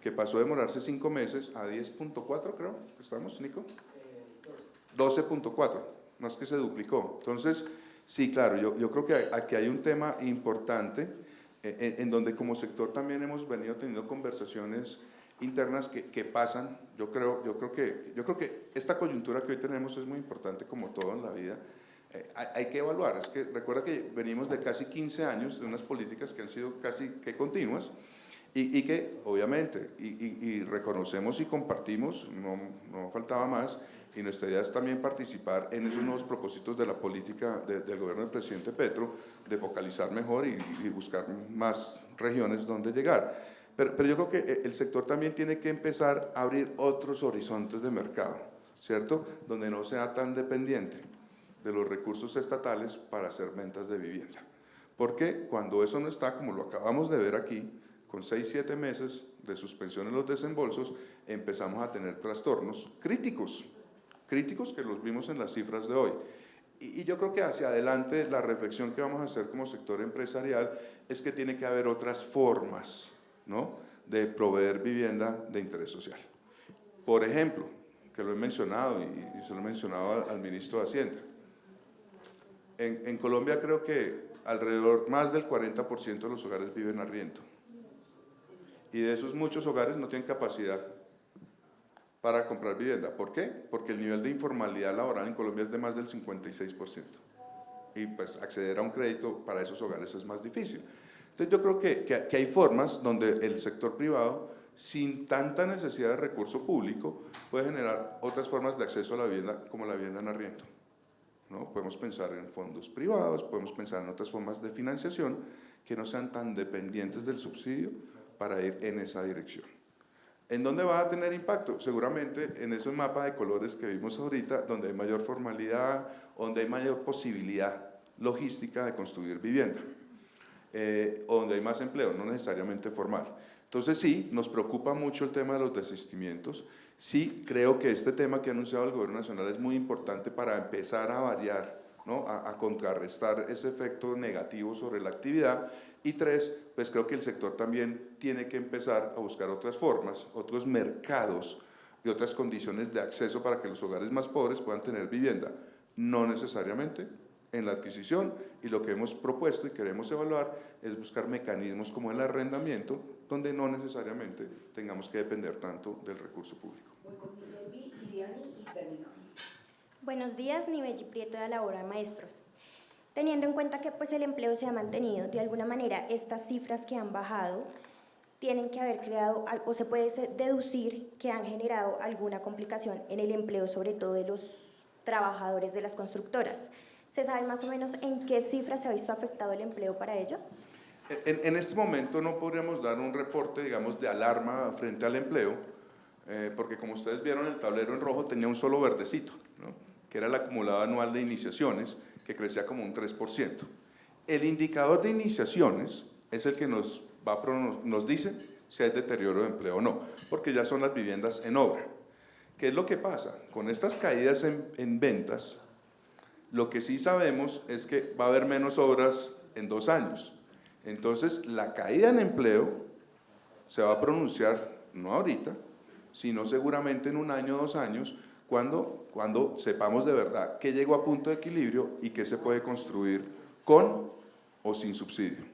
que pasó de demorarse 5 meses a 10.4, creo, ¿estamos, Nico? 12.4, más que se duplicó. Entonces, sí, claro, yo creo que aquí hay un tema importante en donde como sector también hemos venido teniendo conversaciones internas que pasan. Yo creo que esta coyuntura que hoy tenemos es muy importante, como todo en la vida. Hay que evaluar, es que recuerda que venimos de casi 15 años de unas políticas que han sido casi que continuas y que obviamente y reconocemos y compartimos, no faltaba más, y nuestra idea es también participar en esos nuevos propósitos de la política del gobierno del presidente Petro, de focalizar mejor y buscar más regiones donde llegar. Pero yo creo que el sector también tiene que empezar a abrir otros horizontes de mercado, ¿cierto? Donde no sea tan dependiente de los recursos estatales para hacer ventas de vivienda. Porque cuando eso no está, como lo acabamos de ver aquí, con 6-7 meses de suspensión en los desembolsos, empezamos a tener trastornos críticos que los vimos en las cifras de hoy. Y yo creo que hacia adelante la reflexión que vamos a hacer como sector empresarial es que tiene que haber otras formas, ¿no?, de proveer vivienda de interés social. Por ejemplo, que lo he mencionado y se lo he mencionado al ministro de Hacienda, en Colombia creo que alrededor más del 40% de los hogares viven arriendo. Y de esos muchos hogares no tienen capacidad para comprar vivienda. ¿Por qué? Porque el nivel de informalidad laboral en Colombia es de más del 56%. Y pues acceder a un crédito para esos hogares es más difícil. Entonces yo creo que hay formas donde el sector privado, sin tanta necesidad de recurso público, puede generar otras formas de acceso a la vivienda, como la vivienda en arriendo, ¿no? Podemos pensar en fondos privados, podemos pensar en otras formas de financiación que no sean tan dependientes del subsidio para ir en esa dirección. ¿En dónde va a tener impacto? Seguramente en esos mapas de colores que vimos ahorita, donde hay mayor formalidad, donde hay mayor posibilidad logística de construir vivienda, donde hay más empleo, no necesariamente formal. Entonces sí, nos preocupa mucho el tema de los desistimientos. Sí, creo que este tema que ha anunciado el Gobierno Nacional es muy importante para empezar a variar, ¿no?, a contrarrestar ese efecto negativo sobre la actividad. Y 3, pues creo que el sector también tiene que empezar a buscar otras formas, otros mercados y otras condiciones de acceso para que los hogares más pobres puedan tener vivienda, no necesariamente en la adquisición, y lo que hemos propuesto y queremos evaluar es buscar mecanismos como el arrendamiento, donde no necesariamente tengamos que depender tanto del recurso público. voy con Nivelvi y Diani y terminamos. Buenos días, Nivelli Prieto de la Hora de Maestros. Teniendo en cuenta que pues, el empleo se ha mantenido, de alguna manera estas cifras que han bajado tienen que haber creado, o se puede deducir que han generado alguna complicación en el empleo, sobre todo de los trabajadores de las constructoras. ¿Se sabe más o menos en qué cifras se ha visto afectado el empleo para ello? En este momento no podríamos dar un reporte, digamos, de alarma frente al empleo, porque como ustedes vieron el tablero en rojo tenía un solo verdecito, ¿no? Que era el acumulado anual de iniciaciones, que crecía como un 3%. El indicador de iniciaciones es el que nos dice si hay deterioro de empleo o no, porque ya son las viviendas en obra. ¿Qué es lo que pasa? Con estas caídas en ventas, lo que sí sabemos es que va a haber menos obras en 2 años. Entonces, la caída en empleo se va a pronunciar no ahorita, sino seguramente en 1 año, 2 años, cuando sepamos de verdad qué llegó a punto de equilibrio y qué se puede construir con o sin subsidio.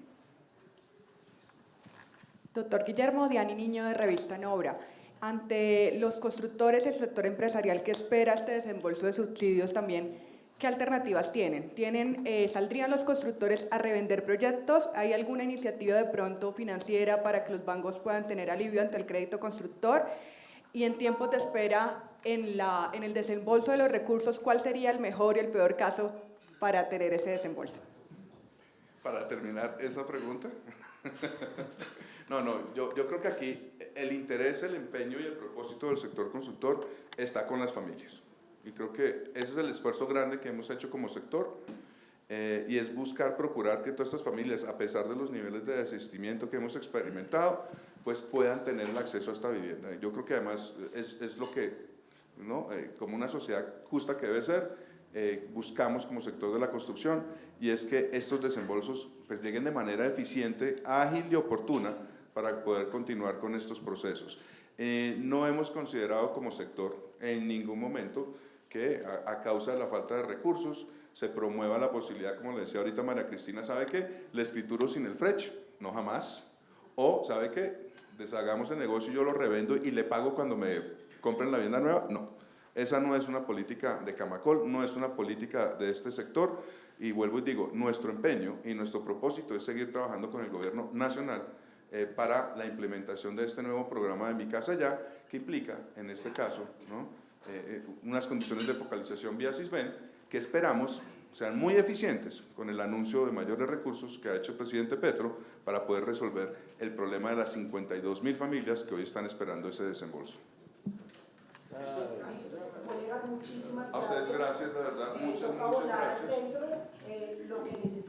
Doctor Guillermo, Diani Niño de Revista en Obra. Ante los constructores y el sector empresarial que espera este desembolso de subsidios también, ¿qué alternativas tienen? ¿Saldrían los constructores a revender proyectos? ¿Hay alguna iniciativa de pronto financiera para que los bancos puedan tener alivio ante el crédito constructor? Y en tiempos de espera, en el desembolso de los recursos, ¿cuál sería el mejor y el peor caso para tener ese desembolso? Para terminar esa pregunta. Yo creo que aquí el interés, el empeño y el propósito del sector constructor está con las familias. Y creo que ese es el esfuerzo grande que hemos hecho como sector, y es procurar que todas estas familias, a pesar de los niveles de desistimiento que hemos experimentado, pues puedan tener el acceso a esta vivienda. Yo creo que además es lo que, ¿no? Como una sociedad justa que debe ser, buscamos como sector de la construcción, y es que estos desembolsos pues lleguen de manera eficiente, ágil y oportuna para poder continuar con estos procesos. No hemos considerado como sector en ningún momento que a causa de la falta de recursos se promueva la posibilidad, como le decía ahorita María Cristina, ¿sabe qué? Le escrituro sin el freche, no jamás. O, ¿sabe qué? Deshagamos el negocio y yo lo revendo y le pago cuando me compren la vivienda nueva. No, esa no es una política de Camacol, no es una política de este sector, y vuelvo y digo, nuestro empeño y nuestro propósito es seguir trabajando con el gobierno nacional para la implementación de este nuevo programa de Mi Casa Ya, que implica, en este caso, ¿no? Unas condiciones de focalización vía Sisbén que esperamos sean muy eficientes con el anuncio de mayores recursos que ha hecho el presidente Petro para poder resolver el problema de las 52.000 familias que hoy están esperando ese desembolso. Colegas, muchísimas A gracias. ustedes gracias, de verdad, muchas Toca volar al gracias. centro, lo que necesitamos.